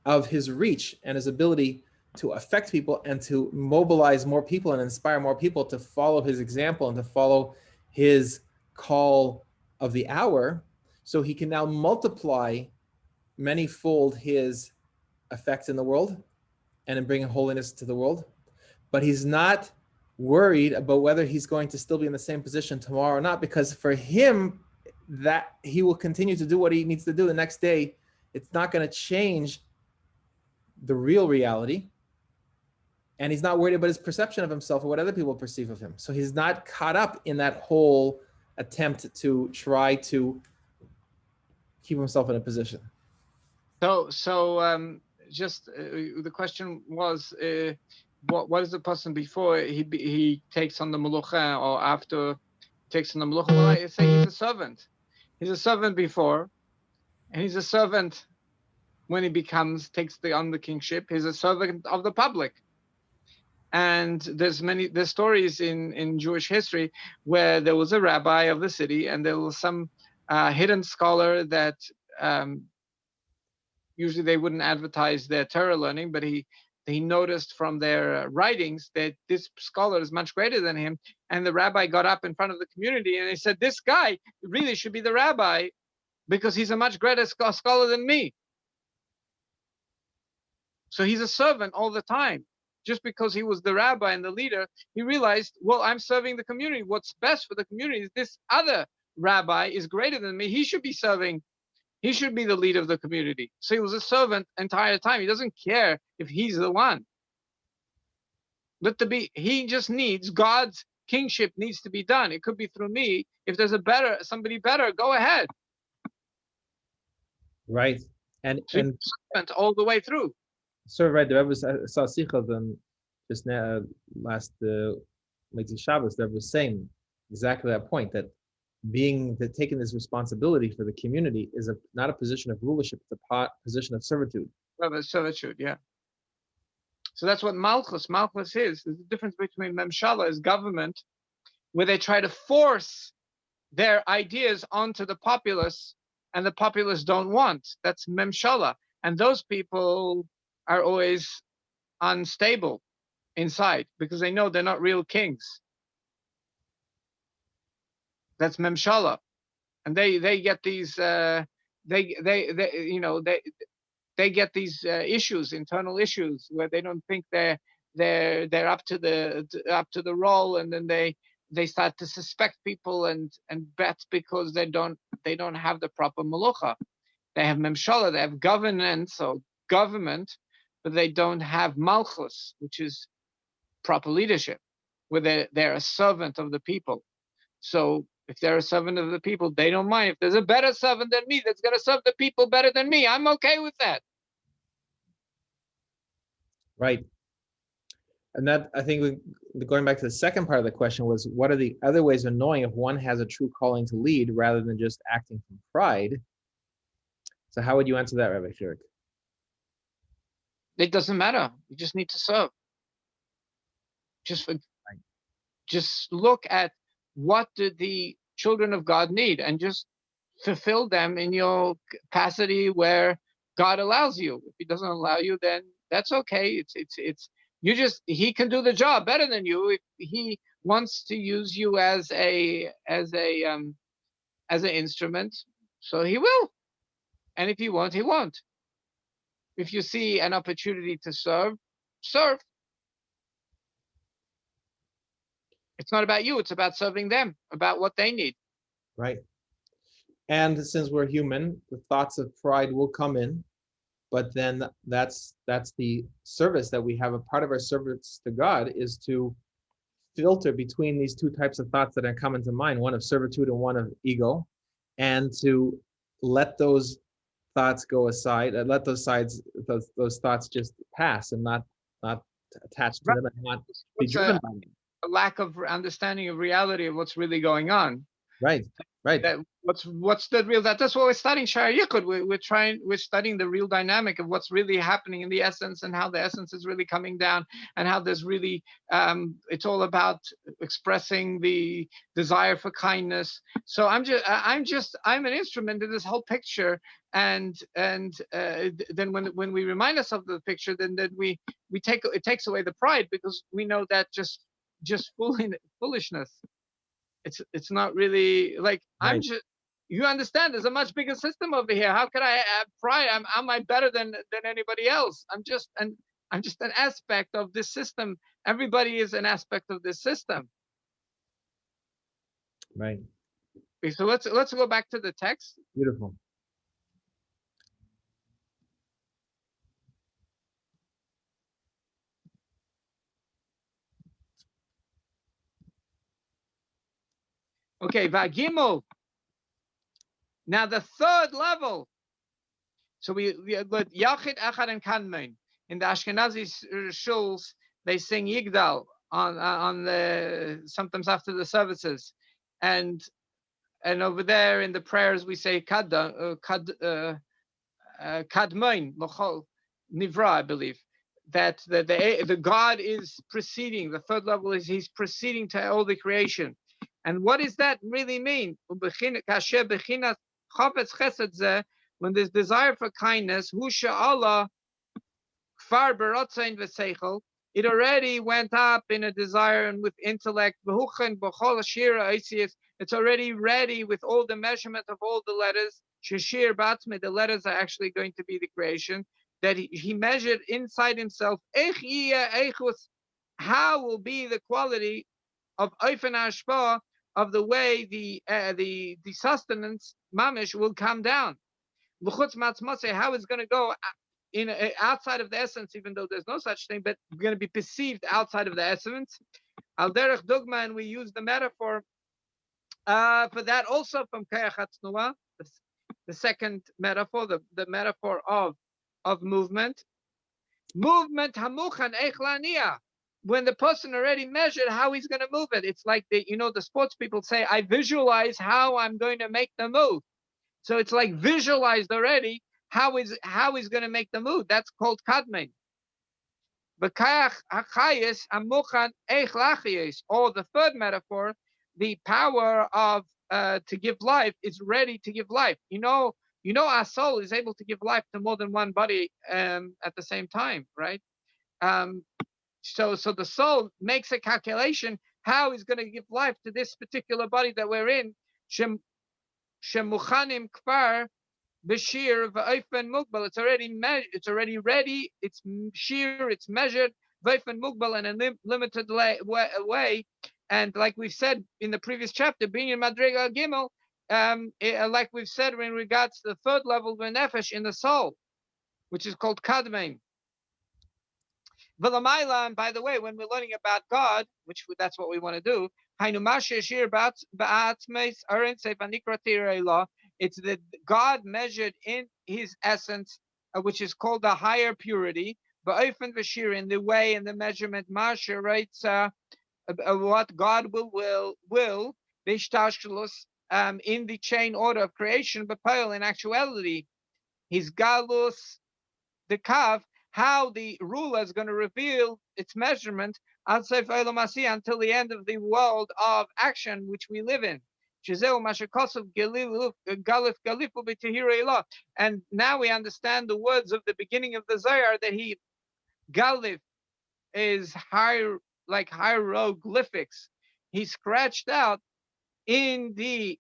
[SPEAKER 2] of his reach and his ability to affect people and to mobilize more people and inspire more people to follow his example and to follow his call of the hour. So he can now multiply manyfold his effects in the world and in bringing holiness to the world. But he's not worried about whether he's going to still be in the same position tomorrow or not, because for him, that he will continue to do what he needs to do the next day. It's not going to change the real reality. And he's not worried about his perception of himself or what other people perceive of him. So he's not caught up in that whole attempt to try to keep himself in a position.
[SPEAKER 1] So just the question was, what is the person before he takes on the melucha or after takes on the melucha? Well, I say he's a servant. He's a servant before, and he's a servant when he takes on the kingship. He's a servant of the public. And there's stories in Jewish history where there was a rabbi of the city, and there was some hidden scholar that Usually they wouldn't advertise their Torah learning, but he noticed from their writings that this scholar is much greater than him. And the rabbi got up in front of the community and he said, this guy really should be the rabbi because he's a much greater scholar than me. So he's a servant all the time. Just because he was the rabbi and the leader, he realized, well, I'm serving the community. What's best for the community is this other rabbi is greater than me. He should be serving. He should be the leader of the community. So he was a servant entire time. He doesn't care if he's the one. He just needs God's kingship needs to be done. It could be through me. If there's somebody better, go ahead.
[SPEAKER 2] Right. And
[SPEAKER 1] servant all the way through.
[SPEAKER 2] So right, the Rebbe saw Sichel then just now last Motzei Shabbos. The Rebbe was saying exactly that point, that taking this responsibility for the community is not a position of rulership; it's a position of servitude.
[SPEAKER 1] Servitude, yeah. So that's what Malchus is. There's a difference between Memshala is government, where they try to force their ideas onto the populace, and the populace don't want. That's Memshala, and those people are always unstable inside because they know they're not real kings. That's Memshala, and they get these they get these issues, internal issues, where they don't think they're up to the role, and then they start to suspect people and bet because they don't have the proper melucha. They have Memshala, they have governance or government, but they don't have malchus, which is proper leadership, where they're a servant of the people. So if they're a servant of the people, they don't mind. If there's a better servant than me that's going to serve the people better than me, I'm okay with that.
[SPEAKER 2] Right. And that, I think, going back to the second part of the question was, what are the other ways of knowing if one has a true calling to lead rather than just acting from pride? So how would you answer that, Rabbi Shirik?
[SPEAKER 1] It doesn't matter. You just need to serve. Just look at what do the children of God need and just fulfill them in your capacity where God allows you. If he doesn't allow you, then that's okay. He can do the job better than you. If he wants to use you as an instrument, so he will. And if he won't, he won't. If you see an opportunity to serve. It's not about you, it's about serving them, about what they need.
[SPEAKER 2] Right. And since we're human, the thoughts of pride will come in, but then that's the service that we have. A part of our service to God is to filter between these two types of thoughts that are coming to mind, one of servitude and one of ego, and to let those thoughts go aside, let those thoughts just pass and not attach to them and not be driven by them.
[SPEAKER 1] A lack of understanding of reality of what's really going on.
[SPEAKER 2] Right.
[SPEAKER 1] What's the real, that's what we're studying Sha'ar Yichud. We're studying the real dynamic of what's really happening in the essence, and how the essence is really coming down, and how there's really it's all about expressing the desire for kindness. So I'm an instrument in this whole picture, and then when we remind ourselves of the picture, then it takes away the pride, because we know that just foolishness. It's not really like, right. You understand, there's a much bigger system over here. How could I have pride? Am I better than anybody else? I'm just an aspect of this system. Everybody is an aspect of this system.
[SPEAKER 2] Right.
[SPEAKER 1] So let's go back to the text.
[SPEAKER 2] Beautiful.
[SPEAKER 1] Okay, Vagimel. Now the third level. So we got Yachid, Echad, and Kadmon. In the Ashkenazi shuls, they sing Yigdal on the sometimes after the services, and over there in the prayers we say Kadmon, L'chol Nivra, I believe. That the God is preceding. The third level is he's preceding to all the creation. And what does that really mean? when there's desire for kindness, hu sha'ala kfar berotzain v'seichel, it already went up in a desire and with intellect. V'huchen b'chol shira oisius, it's already ready with all the measurement of all the letters. Shashir batzme, the letters are actually going to be the creation that he measured inside himself. How will be the quality of oifen hashpah, of the way the sustenance mamish will come down. L'chutz matzmoseh, how it's going to go in outside of the essence, even though there's no such thing, but going to be perceived outside of the essence. Al derech dogma, and we use the metaphor for that also from Kayach HaTznua, the second metaphor, the metaphor of movement. Movement hamuchan eichlania. When the person already measured how he's going to move it, it's like the sports people say, I visualize how I'm going to make the move. So it's like visualized already how he's going to make the move. That's called kadmein. B'kayach hachayis amuchan eichlachiyes. Or the third metaphor, the power of to give life is ready to give life. Our soul is able to give life to more than one body at the same time, right? So the soul makes a calculation how he's going to give life to this particular body that we're in. Shemuchanim kfar b'shir v'oifen mugbal. It's already ready. It's sheer. It's measured v'oifen mugbal in a limited way. And like we've said in the previous chapter, being in Madrega Gimel, like we've said in regards to the third level of nefesh in the soul, which is called kadmein. V'lamaila, and by the way, when we're learning about God, which that's what we want to do, it's that God measured in his essence, which is called the higher purity, in the way and the measurement, Masha writes what God will in the chain order of creation, but in actuality, his galus, the kav, how the ruler is going to reveal its measurement until the end of the world of action which we live in. And now we understand the words of the beginning of the Zohar that Galif is like hieroglyphics. He scratched out in the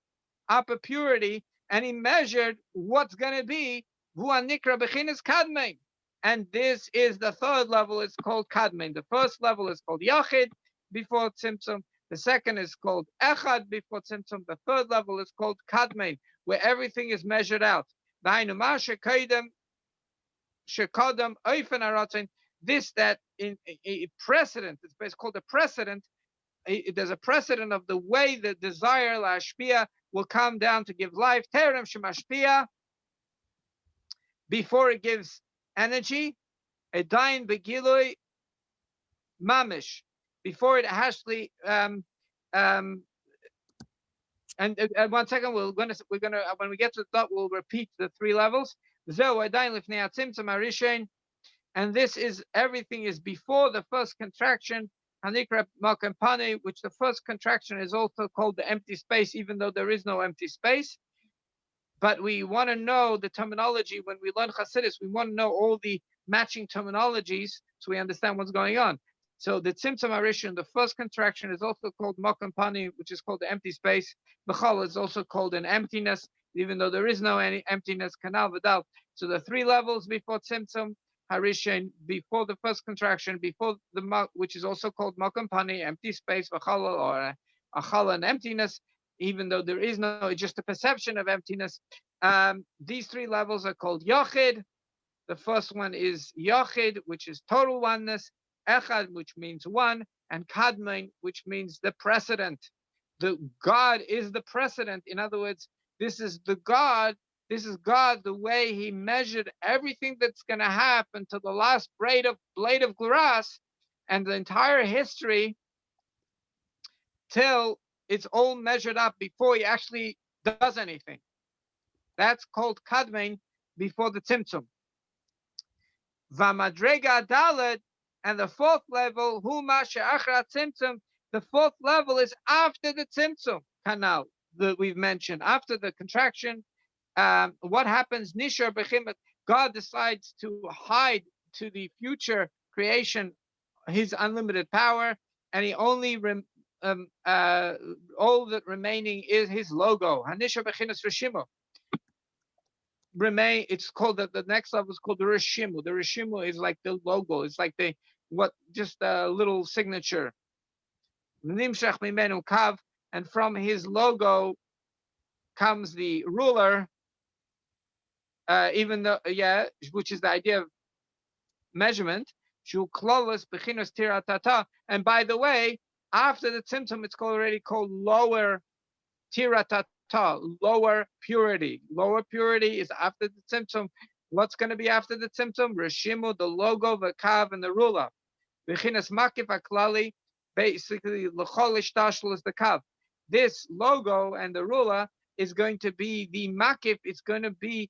[SPEAKER 1] upper purity and he measured what's going to be kadmein. And this is the third level. It's called kadmein. The first level is called yachid before tzimtzum. The second is called echad before tzimtzum. The third level is called kadmein, where everything is measured out. This that in a precedent, it's called a precedent. There's a precedent of the way the desire lashpia will come down to give life. Terem shemashpia, before it gives energy, edain begilui mamish, before it actually and 1 second, we're gonna when we get to the top, we'll repeat the three levels. And this is everything is before the first contraction, Hanikra Makampane, which the first contraction is also called the empty space, even though there is no empty space. But we want to know the terminology when we learn Hasidus. We want to know all the matching terminologies so we understand what's going on. So the Tzimtzum Arishan, the first contraction, is also called Makampani, which is called the empty space. Bechal is also called an emptiness, even though there is no any emptiness. Kanal Vidal. So the three levels before Tzimtzum Harishan, before the first contraction, before the which is also called Makampani, empty space, Bechal or Achal, and emptiness, even though there is no, it's just a perception of emptiness. These three levels are called Yachid. The first one is Yachid, which is total oneness. Echad, which means one, and Kadmein, which means the precedent. The God is the precedent. In other words, this is the God. This is God, the way He measured everything that's going to happen to the last blade of grass, and the entire history till it's all measured up before He actually does anything. That's called Kadmein before the Tzimtzum. Vamadrega Dalet. And the fourth level, Huma She'achra Tzimtzum, the fourth level is after the Tzimtzum canal that we've mentioned, after the contraction, what happens? Nishar Bechimat, God decides to hide to the future creation his unlimited power, and he only all that remaining is his logo. Hanisha Bechinas Rishimo. Remain. It's called the next level is called the Rishimu. The Rishimu is like the logo. It's like the what just a little signature. Nimshach Mimenu Kav, and from his logo comes the ruler. Even though which is the idea of measurement. And by the way, after the tzimtzum, it's already called lower tiratata, lower purity. Lower purity is after the tzimtzum. What's going to be after the tzimtzum? Rishimu, the logo, the kav, and the ruler. Bechinas makif aklali, basically l'cholish tashul is the kav. This logo and the ruler is going to be the makif. It's going to be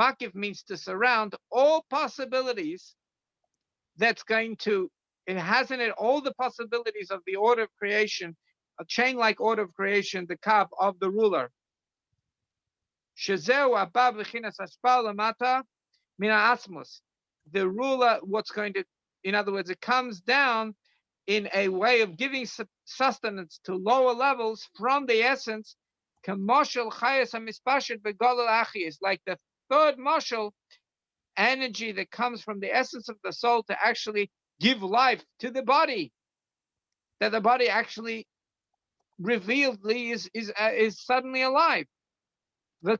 [SPEAKER 1] makif means to surround all possibilities. That's going to, it has in it all the possibilities of the order of creation, a chain-like order of creation, the kav of the ruler. Shezeu abba b'chinas hashpal lamata mina asmus. The ruler, what's going to, in other words, it comes down in a way of giving sustenance to lower levels from the essence. Kamoshel chayas hamispashet begolel achiyis, like the third moshel, energy that comes from the essence of the soul to actually give life to the body, that the body actually revealedly is suddenly alive. Or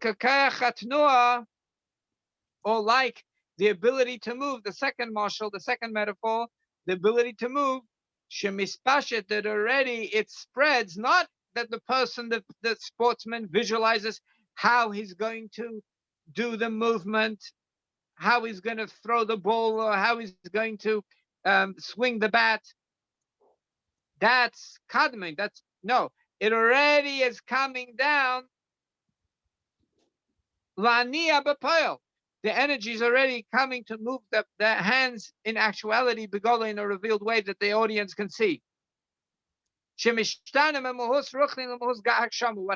[SPEAKER 1] like the ability to move, the second marshal, the second metaphor, the ability to move, shemispashet, that already it spreads, not that the person, the sportsman visualizes how he's going to do the movement, how he's going to throw the ball, or how he's going to swing the bat. That's kadmon. That's no. It already is coming down. Lania b'poel. The energy is already coming to move the hands in actuality, begola, in a revealed way that the audience can see. What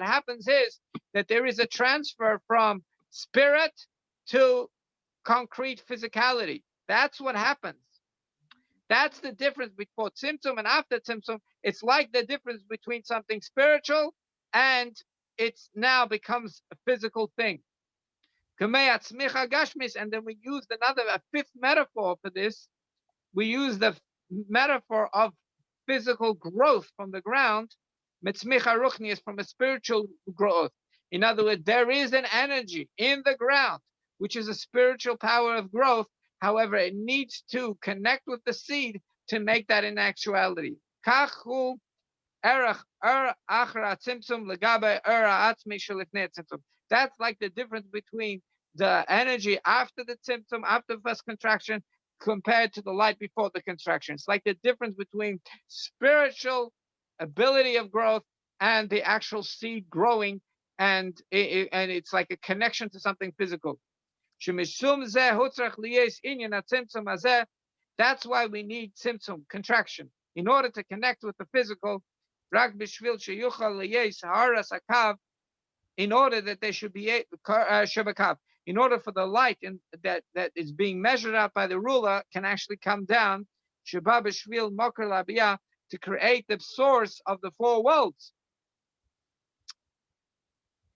[SPEAKER 1] happens is that there is a transfer from spirit to concrete physicality. That's what happens. That's the difference before tzimtzum and after tzimtzum. It's like the difference between something spiritual and it's now becomes a physical thing. And then we used a fifth metaphor for this. We use the metaphor of physical growth from the ground. Mitzmicha ruchni is from a spiritual growth. In other words, there is an energy in the ground, which is a spiritual power of growth. However, it needs to connect with the seed to make that in actuality. Kachu erach achra tzimtzum legabe atzmi shelifnei tzimtzum. That's like the difference between the energy after the tzimtzum, after the first contraction, compared to the light before the contraction. It's like the difference between spiritual ability of growth and the actual seed growing, and it's like a connection to something physical. That's why we need tzimtzum, contraction, in order to connect with the physical. In order that they should be shabakav, in order for the light that is being measured out by the ruler can actually come down, to create the source of the four worlds.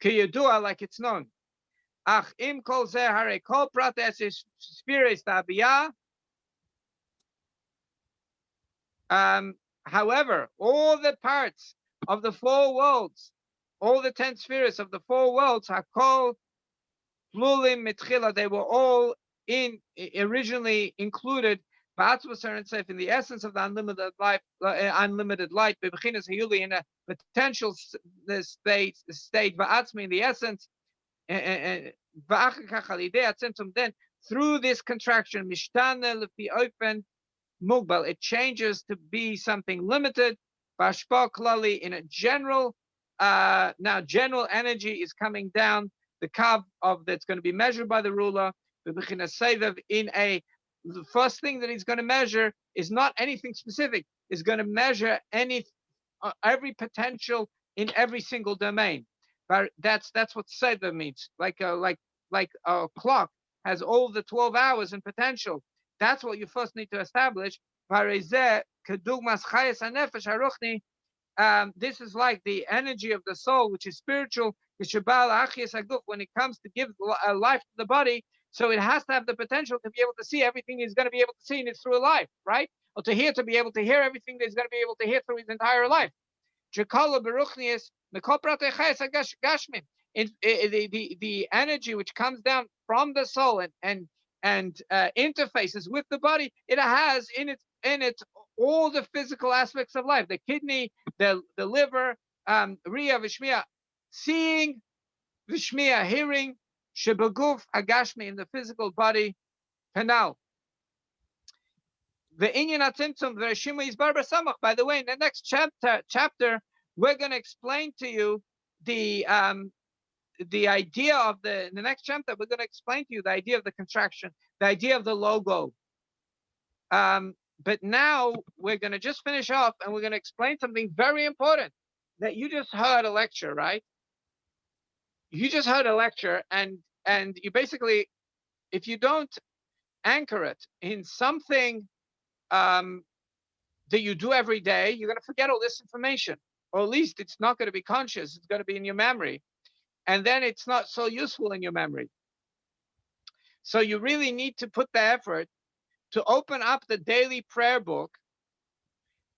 [SPEAKER 1] Like it's known. However, all the parts of the four worlds, all the 10 spheres of the four worlds, hakol flulim mitchila, they were all originally included in the essence of the unlimited light, in a potential state, in the essence, then through this contraction, mishtana lefi open mugbal, it changes to be something limited. Bashpa klali, in a general, now general energy is coming down, the kav of that's going to be measured by the ruler. The first thing that he's going to measure is not anything specific. Is going to measure every potential in every single domain. That's what Seder means. Like a clock has all the 12 hours in potential. That's what you first need to establish. This is like the energy of the soul, which is spiritual. When it comes to give a life to the body, so it has to have the potential to be able to see everything he's going to be able to see in his through life, right? Or to be able to hear everything that he's going to be able to hear through his entire life. The energy which comes down from the soul and interfaces with the body, it has in its all the physical aspects of life: the kidney, the liver, Ria Vishmiya, seeing, Vishmiya, hearing, Shebaguf Agashmi, in the physical body, Penal. The Inyan Atzimtzum, the Reshima is Barber Samach. By the way, in the next chapter, we're going to explain to you the idea of the next chapter. We're going to explain to you the idea of the contraction, the idea of the logo. But now we're going to just finish off, and we're going to explain something very important that you just heard a lecture, right? You just heard a lecture, and you basically, if you don't anchor it in something that you do every day, you're going to forget all this information, or at least it's not going to be conscious. It's going to be in your memory, and then it's not so useful in your memory. So you really need to put the effort to open up the daily prayer book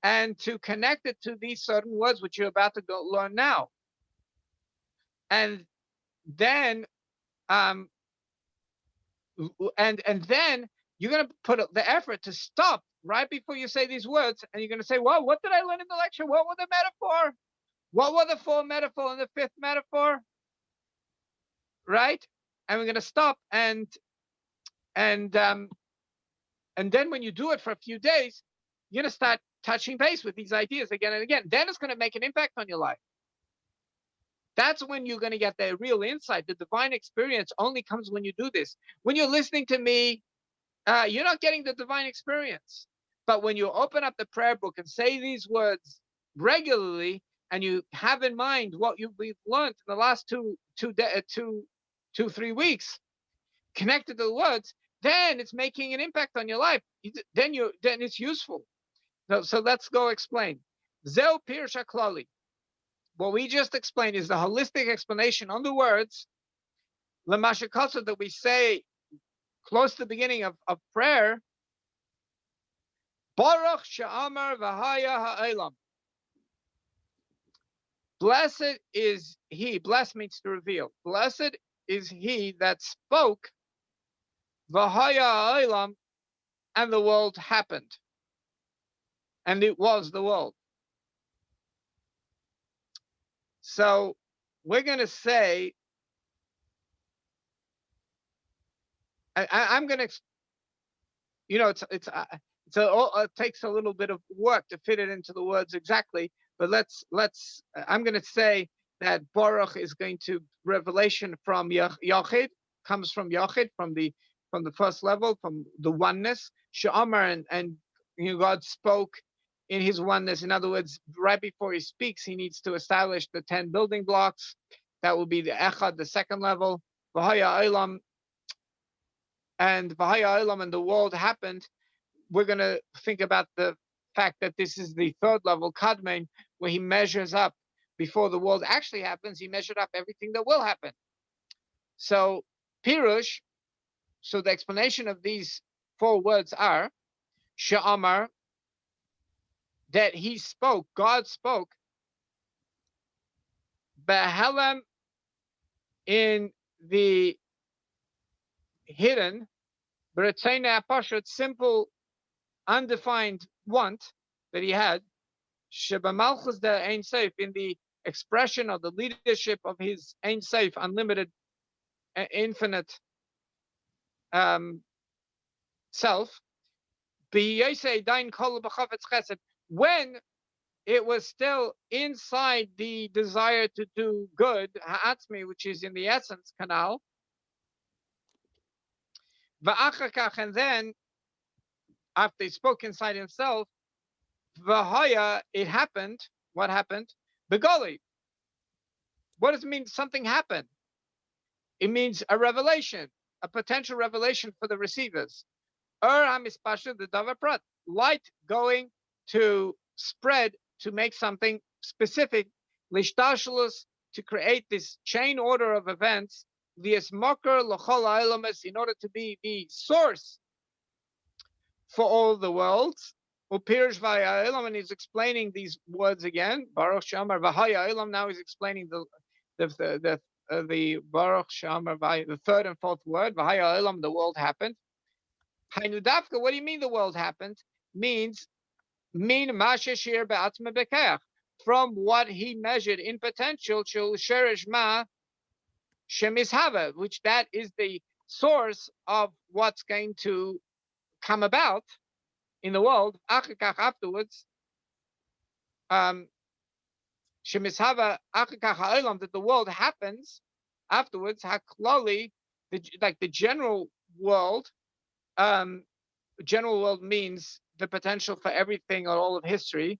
[SPEAKER 1] and to connect it to these certain words which you're about to go learn now. And then and then you're going to put the effort to stop right before you say these words, and you're going to say, well, what did I learn in the lecture? What were the metaphor? What were the 4 metaphor and the 5th metaphor? Right? And we're going to stop, and then when you do it for a few days, you're going to start touching base with these ideas again and again. Then it's going to make an impact on your life. That's when you're going to get the real insight. The divine experience only comes when you do this. When you're listening to me, you're not getting the divine experience. But when you open up the prayer book and say these words regularly, and you have in mind what you've learned in the last 3 weeks, connected to the words, then it's making an impact on your life. Then it's useful. So let's go explain. Zeu Pirsha Klali. What we just explained is the holistic explanation on the words Lamashikasa that we say close to the beginning of prayer. Baruch Sha'amar V'Haya Ha'elam. Blessed is he. Blessed means to reveal. Blessed is he that spoke V'Haya Ha'elam, and the world happened. And it was the world. So we're going to say, I'm going to, it takes a little bit of work to fit it into the words exactly. But I'm going to say that Baruch is going to revelation from Yachid, comes from Yachid, from the first level, from the oneness. She'amar, and God spoke in his oneness. In other words, right before he speaks, he needs to establish the 10 building blocks. That will be the Echad, the second level. V'haya Olam, and V'haya Olam, and the world happened. We're going to think about the fact that this is the third level, Kadmon, where he measures up before the world actually happens. He measured up everything that will happen. So Pirush, so the explanation of these 4 words are She'amar, that he spoke, God spoke, B'Helem, in the hidden, B'Retzena Apashut, simple, undefined want that he had, Shebamalchus de Ein Seif, in the expression of the leadership of his Ein Seif, unlimited, infinite self, when it was still inside the desire to do good, ha'atzmi, which is in the essence canal, and then after he spoke inside himself, it happened. What happened? Begoli. What does it mean something happened? It means a revelation, a potential revelation for the receivers. The davar prat, light going to spread to make something specific, lishtashlus, to create this chain order of events, the esmoker l'chol ha'olamas, in order to be the source for all the worlds. Upirish v'ha'olam, and he's explaining these words again. Baruch Shamar v'ha'olam. Now he's explaining the Baruch Shamar, the third and fourth word. V'ha'olam, the world happened. Hainudavka, what do you mean the world happened? Means min mashashir be'atzma bekeach, from what he measured in potential, shel sherish ma shemishava, which that is the source of what's going to come about in the world. Achikach, afterwards, shemishava achikach ha'olam, that the world happens afterwards. Haklali, like the general world. General world means the potential for everything or all of history.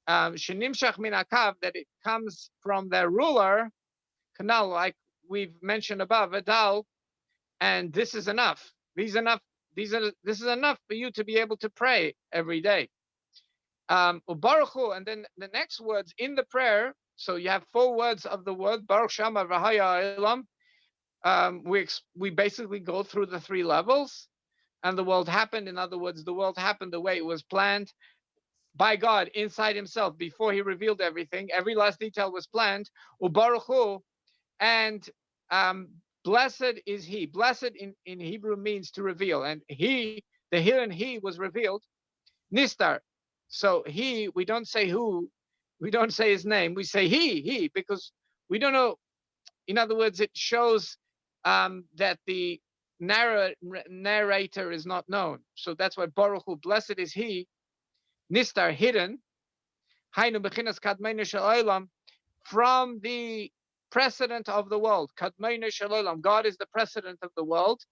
[SPEAKER 1] Shenimshach min akav, that it comes from their ruler, canal, like we've mentioned above, Adal, and this is enough. This is enough for you to be able to pray every day. Ubaruchu, and then the next words in the prayer. So you have 4 words of the word Baruch Shama V'Haya Elam. We basically go through the 3 levels. And the world happened. In other words, the world happened the way it was planned by God inside himself before he revealed everything. Every last detail was planned. Ubaruchu, and blessed is he. Blessed in Hebrew means to reveal. And he, the here and he was revealed. Nistar. So he, we don't say who, we don't say his name. We say he, because we don't know. In other words, it shows that the narrator is not known. So that's why Baruch Hu, blessed is he, Nistar, hidden, Hainu bechinas kadmeinu shel olam, from the precedent of the world. Kadmeinu shel olam, God is the precedent of the world.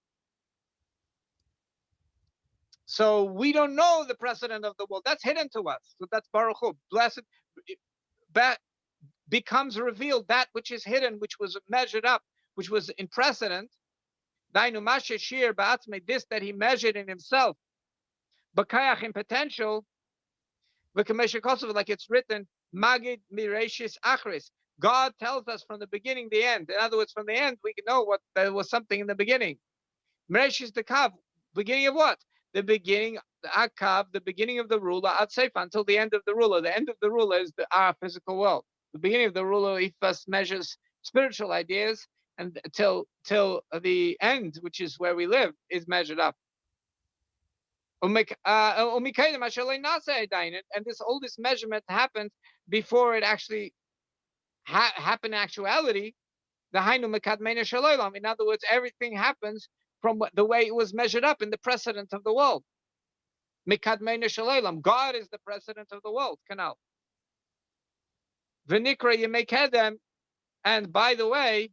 [SPEAKER 1] So we don't know the precedent of the world. That's hidden to us. So that's Baruch Hu, blessed, becomes revealed that which is hidden, which was measured up, which was in precedent. Dainu mashe shir ba'atzmei, this that he measured in himself, b'kayach, in potential, v'kamesha kosovo, like it's written, magid mireshis achris. God tells us from the beginning, the end. In other words, from the end, we can know what there was something in the beginning. Mireshis the kav, beginning of what? The beginning, the akav, the beginning of the ruler, at seif, until the end of the ruler. The end of the ruler is our physical world. The beginning of the ruler, he first measures spiritual ideas, and till the end, which is where we live, is measured up. And this all this measurement happened before it actually happened in actuality. In other words, everything happens from the way it was measured up in the precedent of the world. God is the precedent of the world. Canal. And by the way,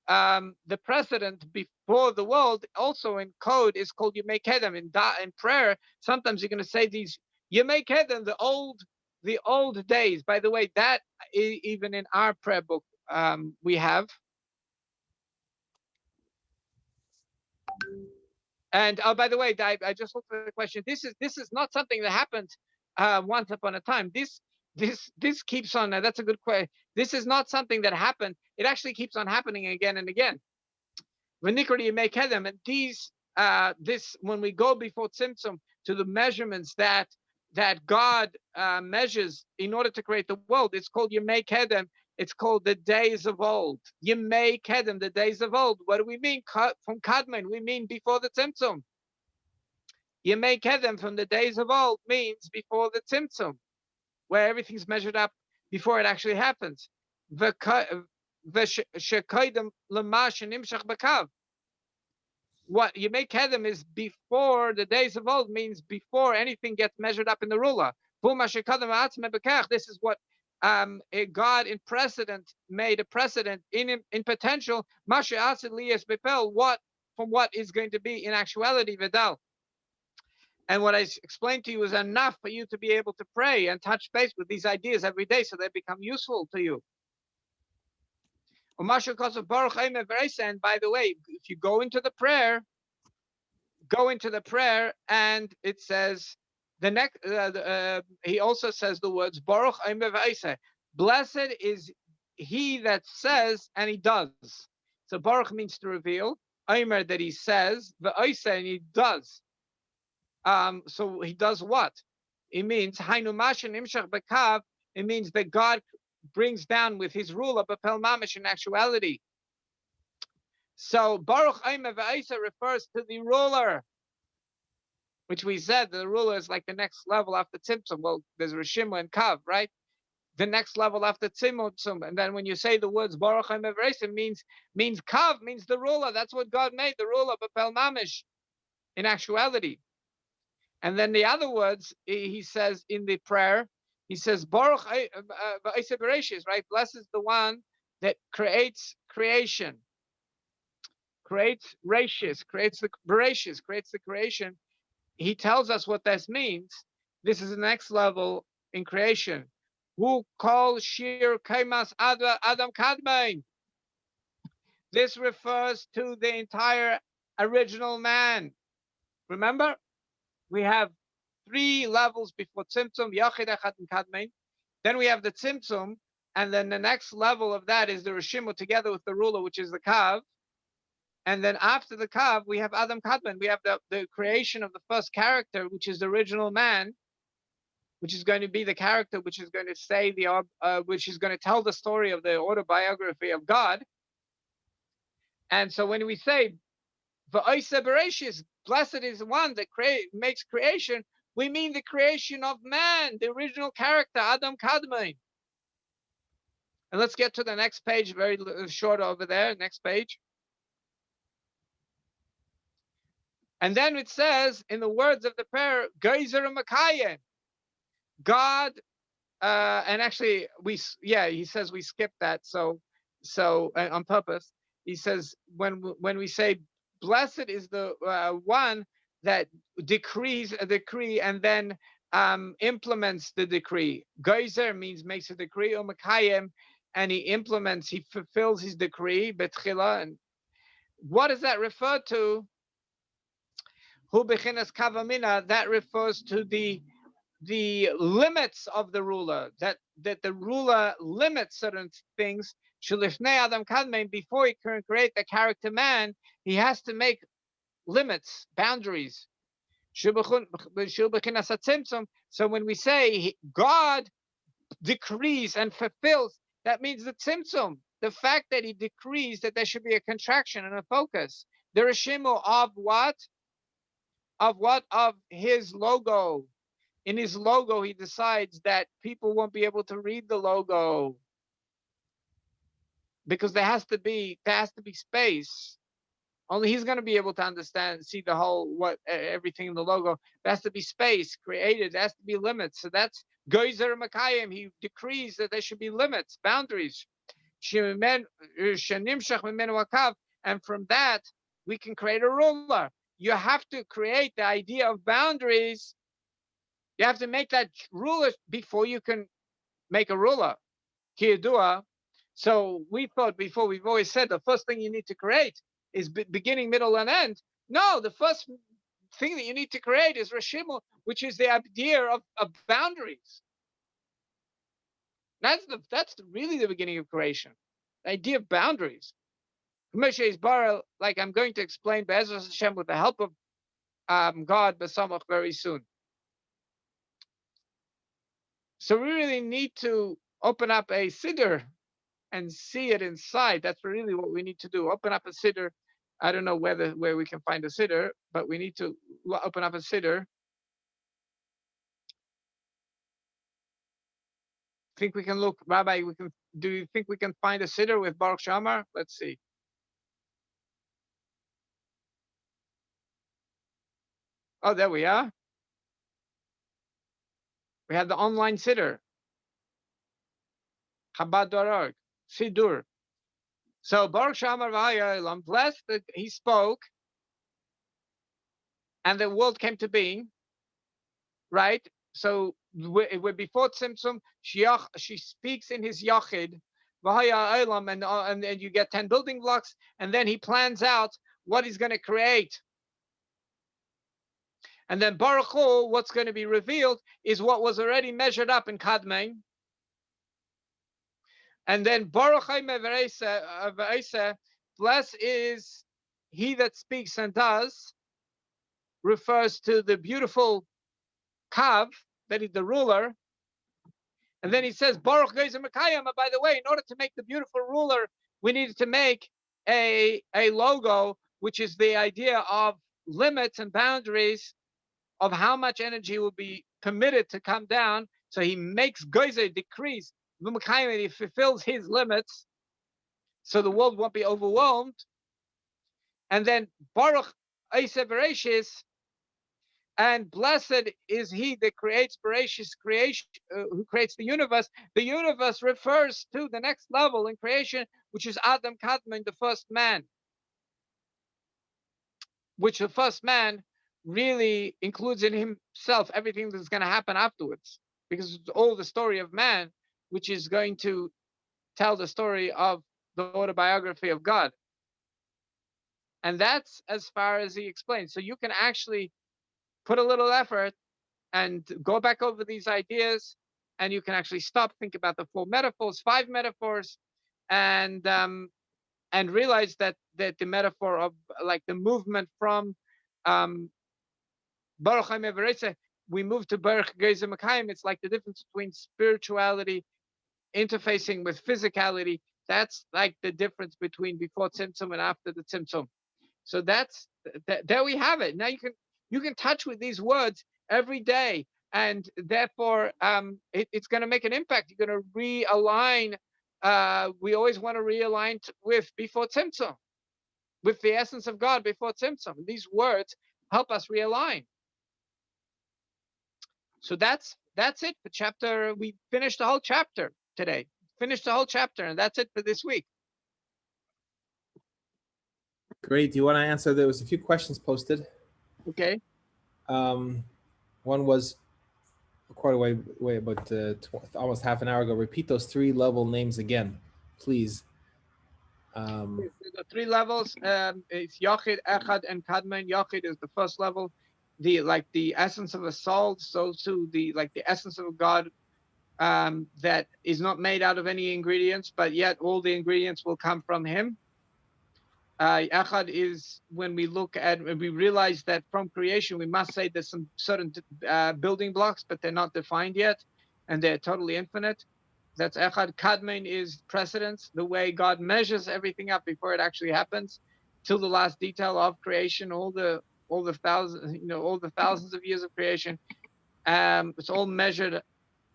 [SPEAKER 1] the precedent before the world also in code is called Yemei Kedem. In prayer, sometimes you're going to say these Yemei Kedem, the old days. By the way, that even in our prayer book we have. And by the way, I just looked at the question. This is not something that happened once upon a time. This keeps on. That's a good question. This is not something that happened. It actually keeps on happening again and again. You make them, and this when we go before Tzimtzum to the measurements that God measures in order to create the world, it's called Yemei Kedem. It's called the days of old. Yemei Kedem, the days of old. What do we mean? From Kadmon, we mean before the Tzimtzum. Yemei Kedem from the days of old means before the Tzimtzum, where everything's measured up before it actually happens. What Yemei Kedem is before the days of old means before anything gets measured up in the ruler. This is what God in precedent made a precedent in potential. What from what is going to be in actuality Vidal. And what I explained to you is enough for you to be able to pray and touch base with these ideas every day so they become useful to you. And by the way, if you go into the prayer, and it says the next. He also says the words Baruch Omer V'Eiseh. Blessed is he that says and he does. So Baruch means to reveal. Omer, that he says. V'Eiseh, and he does. So he does what? It means Hainu Mashin Imshach Bekav. It means that God brings down with his ruler Bapel Mamish in actuality. So Baruch Omer V'Eiseh refers to the ruler, which we said the ruler is like the next level after Tzimtzum. Well, there's Rishima and Kav, right? The next level after Tzimtzum. And then when you say the words Baruch Omer V'Eiseh, means Kav, means the ruler. That's what God made, the ruler, Bapel Mamish, in actuality. And then the other words he says in the prayer, he says Baruch V'Eiseh Bereshis, right? Blessed is the one that creates creation, creates Rashis, creates the Bereshis, creates the creation. He tells us what this means. This is the next level in creation. Who call Shir Kaimas Adam Kadmain? This refers to the entire original man. Remember, we have 3 levels before Tzimtzum, Yachid, Echad, and Kadmain. Then we have the Tzimtzum, and then the next level of that is the Rishimu together with the ruler, which is the Kav. And then after the Kav, we have Adam Kadman. We have the creation of the first character, which is the original man, which is going to be the character which is going to say which is going to tell the story of the autobiography of God. And so when we say V'Oiseh Bereshis, blessed is the one that makes creation, we mean the creation of man, the original character, Adam Kadmon. And let's get to the next page, very short over there, next page. And then it says, in the words of the prayer, Geyser Makayim, God, and actually he says we skipped that, so on purpose. He says when we say blessed is the one that decrees a decree and then implements the decree. Geyser means makes a decree, or Makayim, and he implements, he fulfills his decree, betchila. And what does that refer to? Hu bechinas kavamina, that refers to the limits of the ruler, that the ruler limits certain things. Shalifnei Adam Kadmon, before he can create the character man, he has to make limits, boundaries. So when we say God decrees and fulfills, that means the tzimtzum, the fact that he decrees that there should be a contraction and a focus. The rishimu of what? Of his logo. In his logo, he decides that people won't be able to read the logo because there has to be space. Only he's going to be able to understand, see the whole everything in the logo. There has to be space created. There has to be limits. So that's Geyser Makayim. He decrees that there should be limits, boundaries. And from that, we can create a ruler. You have to create the idea of boundaries. You have to make that ruler before you can make a ruler. Kiyadua. So we thought before, we've always said the first thing you need to create is beginning, middle, and end. No, the first thing that you need to create is Rashimu, which is the idea of boundaries. That's really the beginning of creation. The idea of boundaries. Like I'm going to explain Be'ezras Hashem with the help of God B'samach very soon. So we really need to open up a siddur and see it inside. That's really what we need to do. Open up a siddur. I don't know where we can find a siddur, but we need to open up a siddur. Think we can look, Rabbi? Do you think we can find a siddur with Baruch Shamar? Let's see. Oh, there we are. We have the online siddur. Chabad.org. Siddur. So Baruch Shamar V'Hayolam, blessed that he spoke, and the world came to being. Right? So we're before Tzimtzum, she speaks in his Yachid, and you get 10 building blocks, and then he plans out what he's going to create. And then Baruch Hu, what's going to be revealed is what was already measured up in Kadmon. And then Baruch V'Eisa, blessed is he that speaks and does, refers to the beautiful Kav, that is the ruler. And then he says, Baruch Gezer Mekayim. And by the way, in order to make the beautiful ruler, we needed to make a logo, which is the idea of limits and boundaries of how much energy will be permitted to come down. So he makes Gezer decrease, and he fulfills his limits, so the world won't be overwhelmed. And then Baruch Eisa Bereshis, and blessed is he that creates Bereshis creation, who creates the universe. The universe refers to the next level in creation, which is Adam Kadmon, the first man. Which the first man really includes in himself everything that's going to happen afterwards, because it's all the story of man, which is going to tell the story of the autobiography of God. And that's as far as he explains. So you can actually put a little effort and go back over these ideas, and you can actually stop, think about the 5 metaphors, and realize that the metaphor of like the movement from Baruch Haim Everese, we move to Baruch Gezer Mekayim. It's like the difference between spirituality interfacing with physicality. That's like the difference between before Tzimtzum and after the Tzimtzum. So that's there we have it. Now you can touch with these words every day, and therefore it's going to make an impact. You're going to realign. We always want to realign with before Tzimtzum, with the essence of God before Tzimtzum. These words help us realign. So that's it for chapter. We finished the whole chapter today. Finished the whole chapter, and that's it for this week.
[SPEAKER 2] Great. Do you want to answer? There was a few questions posted.
[SPEAKER 1] Okay.
[SPEAKER 2] One was quite a way about almost half an hour ago. Repeat those 3 level names again, please.
[SPEAKER 1] The 3 levels. It's Yachid, Echad, and Kadmon. Yachid is the first level, the essence of a soul. So to the essence of a God, that is not made out of any ingredients, but yet all the ingredients will come from Him. Echad is when we realize that from creation we must say there's some certain building blocks, but they're not defined yet, and they're totally infinite. That's Echad. Kadmon is precedence, the way God measures everything up before it actually happens, till the last detail of creation, all the thousands of years of creation. It's all measured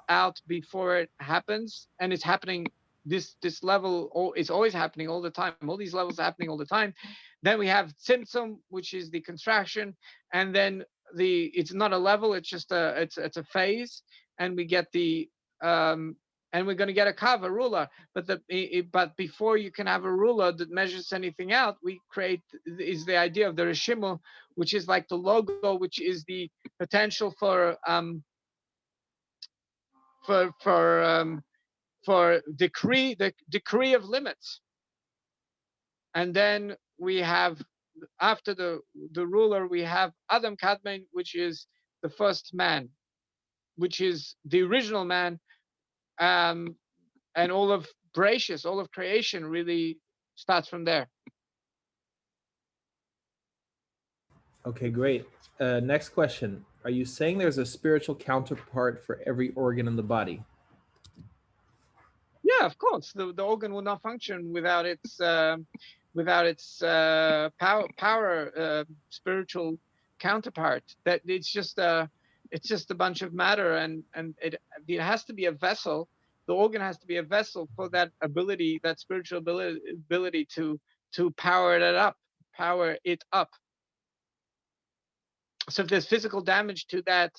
[SPEAKER 1] out before it happens, and it's happening. This level is always happening all the time. All these levels are happening all the time. Then we have Tzimtzum, which is the contraction, and then it's not a level. It's just it's a phase, and we get the and we're going to get a kav, a ruler. But before you can have a ruler that measures anything out, we create is the idea of the Rishimu, which is like the logo, which is the potential for the decree of limits. And then we have, after the ruler, we have Adam Kadmon, which is the first man, which is the original man, and all of Bereshis, all of creation really starts from there.
[SPEAKER 2] Okay, great. Next question. Are you saying there's a spiritual counterpart for every organ in the body?
[SPEAKER 1] Yeah, of course. The organ will not function without its power spiritual counterpart. That it's just a bunch of matter, and it has to be a vessel. The organ has to be a vessel for that ability, that spiritual ability to power it up. So if there's physical damage to that,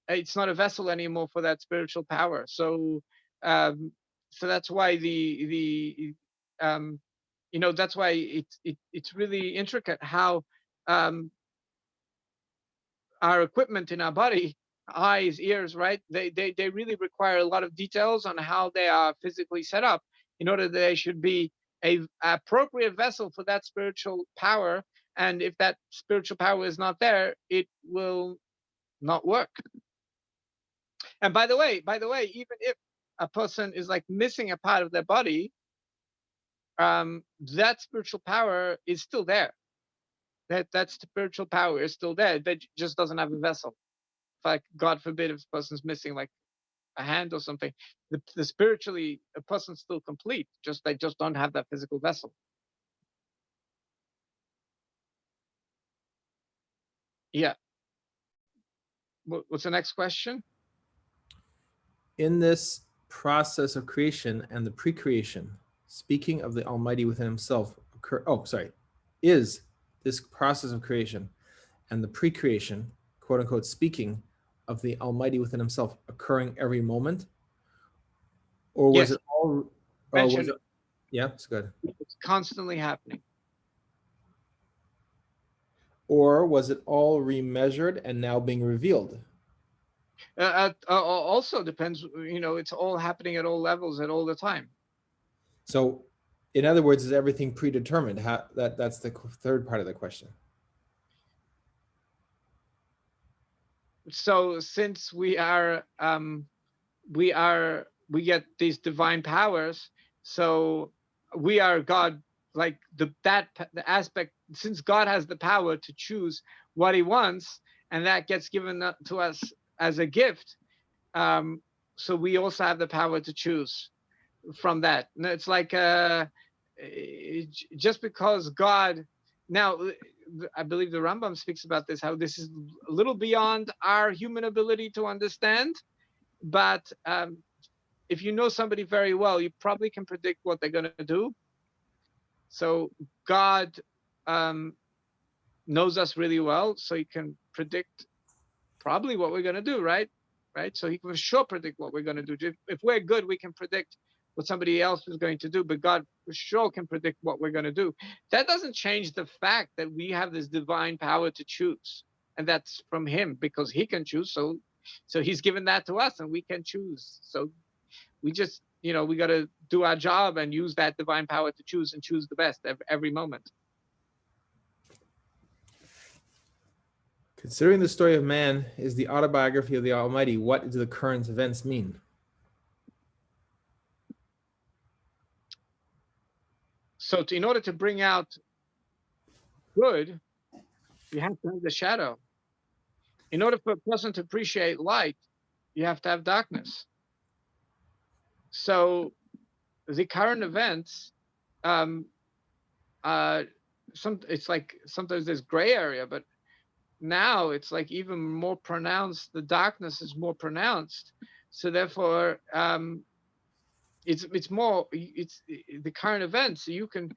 [SPEAKER 1] it's not a vessel anymore for that spiritual power. So that's why that's why it's really intricate how our equipment in our body, eyes, ears, right? They really require a lot of details on how they are physically set up. in order that they should be a appropriate vessel for that spiritual power. And if that spiritual power is not there, it will not work. And by the way, even if a person is like missing a part of their body, that spiritual power is still there. That spiritual power is still there. That just doesn't have a vessel. Like, God forbid, if a person's missing like a hand or something, the spiritually a person's still complete. Just they just don't have that physical vessel. Yeah. What's the next question?
[SPEAKER 2] In this process of creation and the pre-creation, speaking of the Almighty within himself, is this process of creation and the pre-creation, quote unquote, speaking of the Almighty within himself occurring every moment? Or was
[SPEAKER 1] Yes.
[SPEAKER 2] it all,
[SPEAKER 1] Mentioned it.
[SPEAKER 2] Yeah, it's good.
[SPEAKER 1] It's constantly happening.
[SPEAKER 2] Or was it all remeasured and now being revealed?
[SPEAKER 1] Also depends, it's all happening at all levels at all the time.
[SPEAKER 2] So in other words, is everything predetermined? That's the third part of the question.
[SPEAKER 1] So since we get these divine powers, so we are God, like the aspect, since God has the power to choose what he wants, and that gets given to us as a gift, so we also have the power to choose from that. And it's like just because God, now I believe the Rambam speaks about this, how this is a little beyond our human ability to understand, but if you know somebody very well, you probably can predict what they're going to do. So God knows us really well, so he can predict probably what we're going to do, right? So he can for sure predict what we're going to do. If we're good, we can predict what somebody else is going to do, but God for sure can predict what we're going to do. That doesn't change the fact that we have this divine power to choose, and that's from him, because he can choose. So he's given that to us, and we can choose. So we just, we got to do our job and use that divine power to choose, and choose the best every moment.
[SPEAKER 2] Considering the story of man is the autobiography of the Almighty, what do the current events mean?
[SPEAKER 1] So in order to bring out good, you have to have the shadow. In order for a person to appreciate light, you have to have darkness. So the current events, it's like sometimes there's gray area, but now it's like even more pronounced. The darkness is more pronounced. So therefore, it's the current events. So you can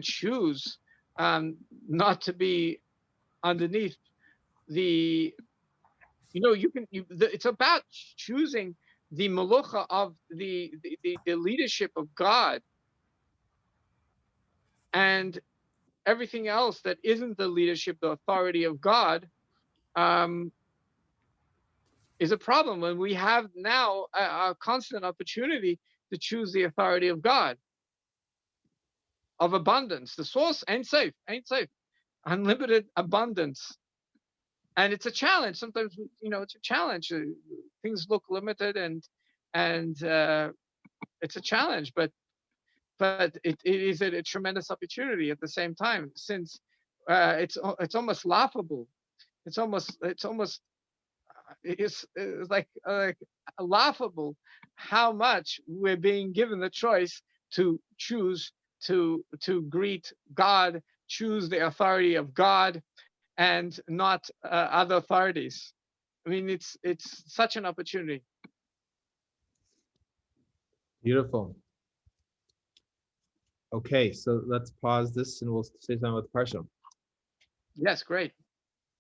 [SPEAKER 1] choose not to be underneath the, it's about choosing the melucha of the leadership of God, and everything else that isn't the leadership, the authority of God, is a problem. When we have now a constant opportunity to choose the authority of God, of abundance, the source, ain't safe, unlimited abundance. And it's a challenge. Sometimes, it's a challenge. Things look limited, and it's a challenge, but it is a tremendous opportunity at the same time, since it's almost laughable. It's like laughable how much we're being given the choice to choose to greet God, choose the authority of God, and not other authorities. I mean, it's such an opportunity.
[SPEAKER 2] Beautiful. Okay, so let's pause this and we'll say something about the parsha.
[SPEAKER 1] Yes, great.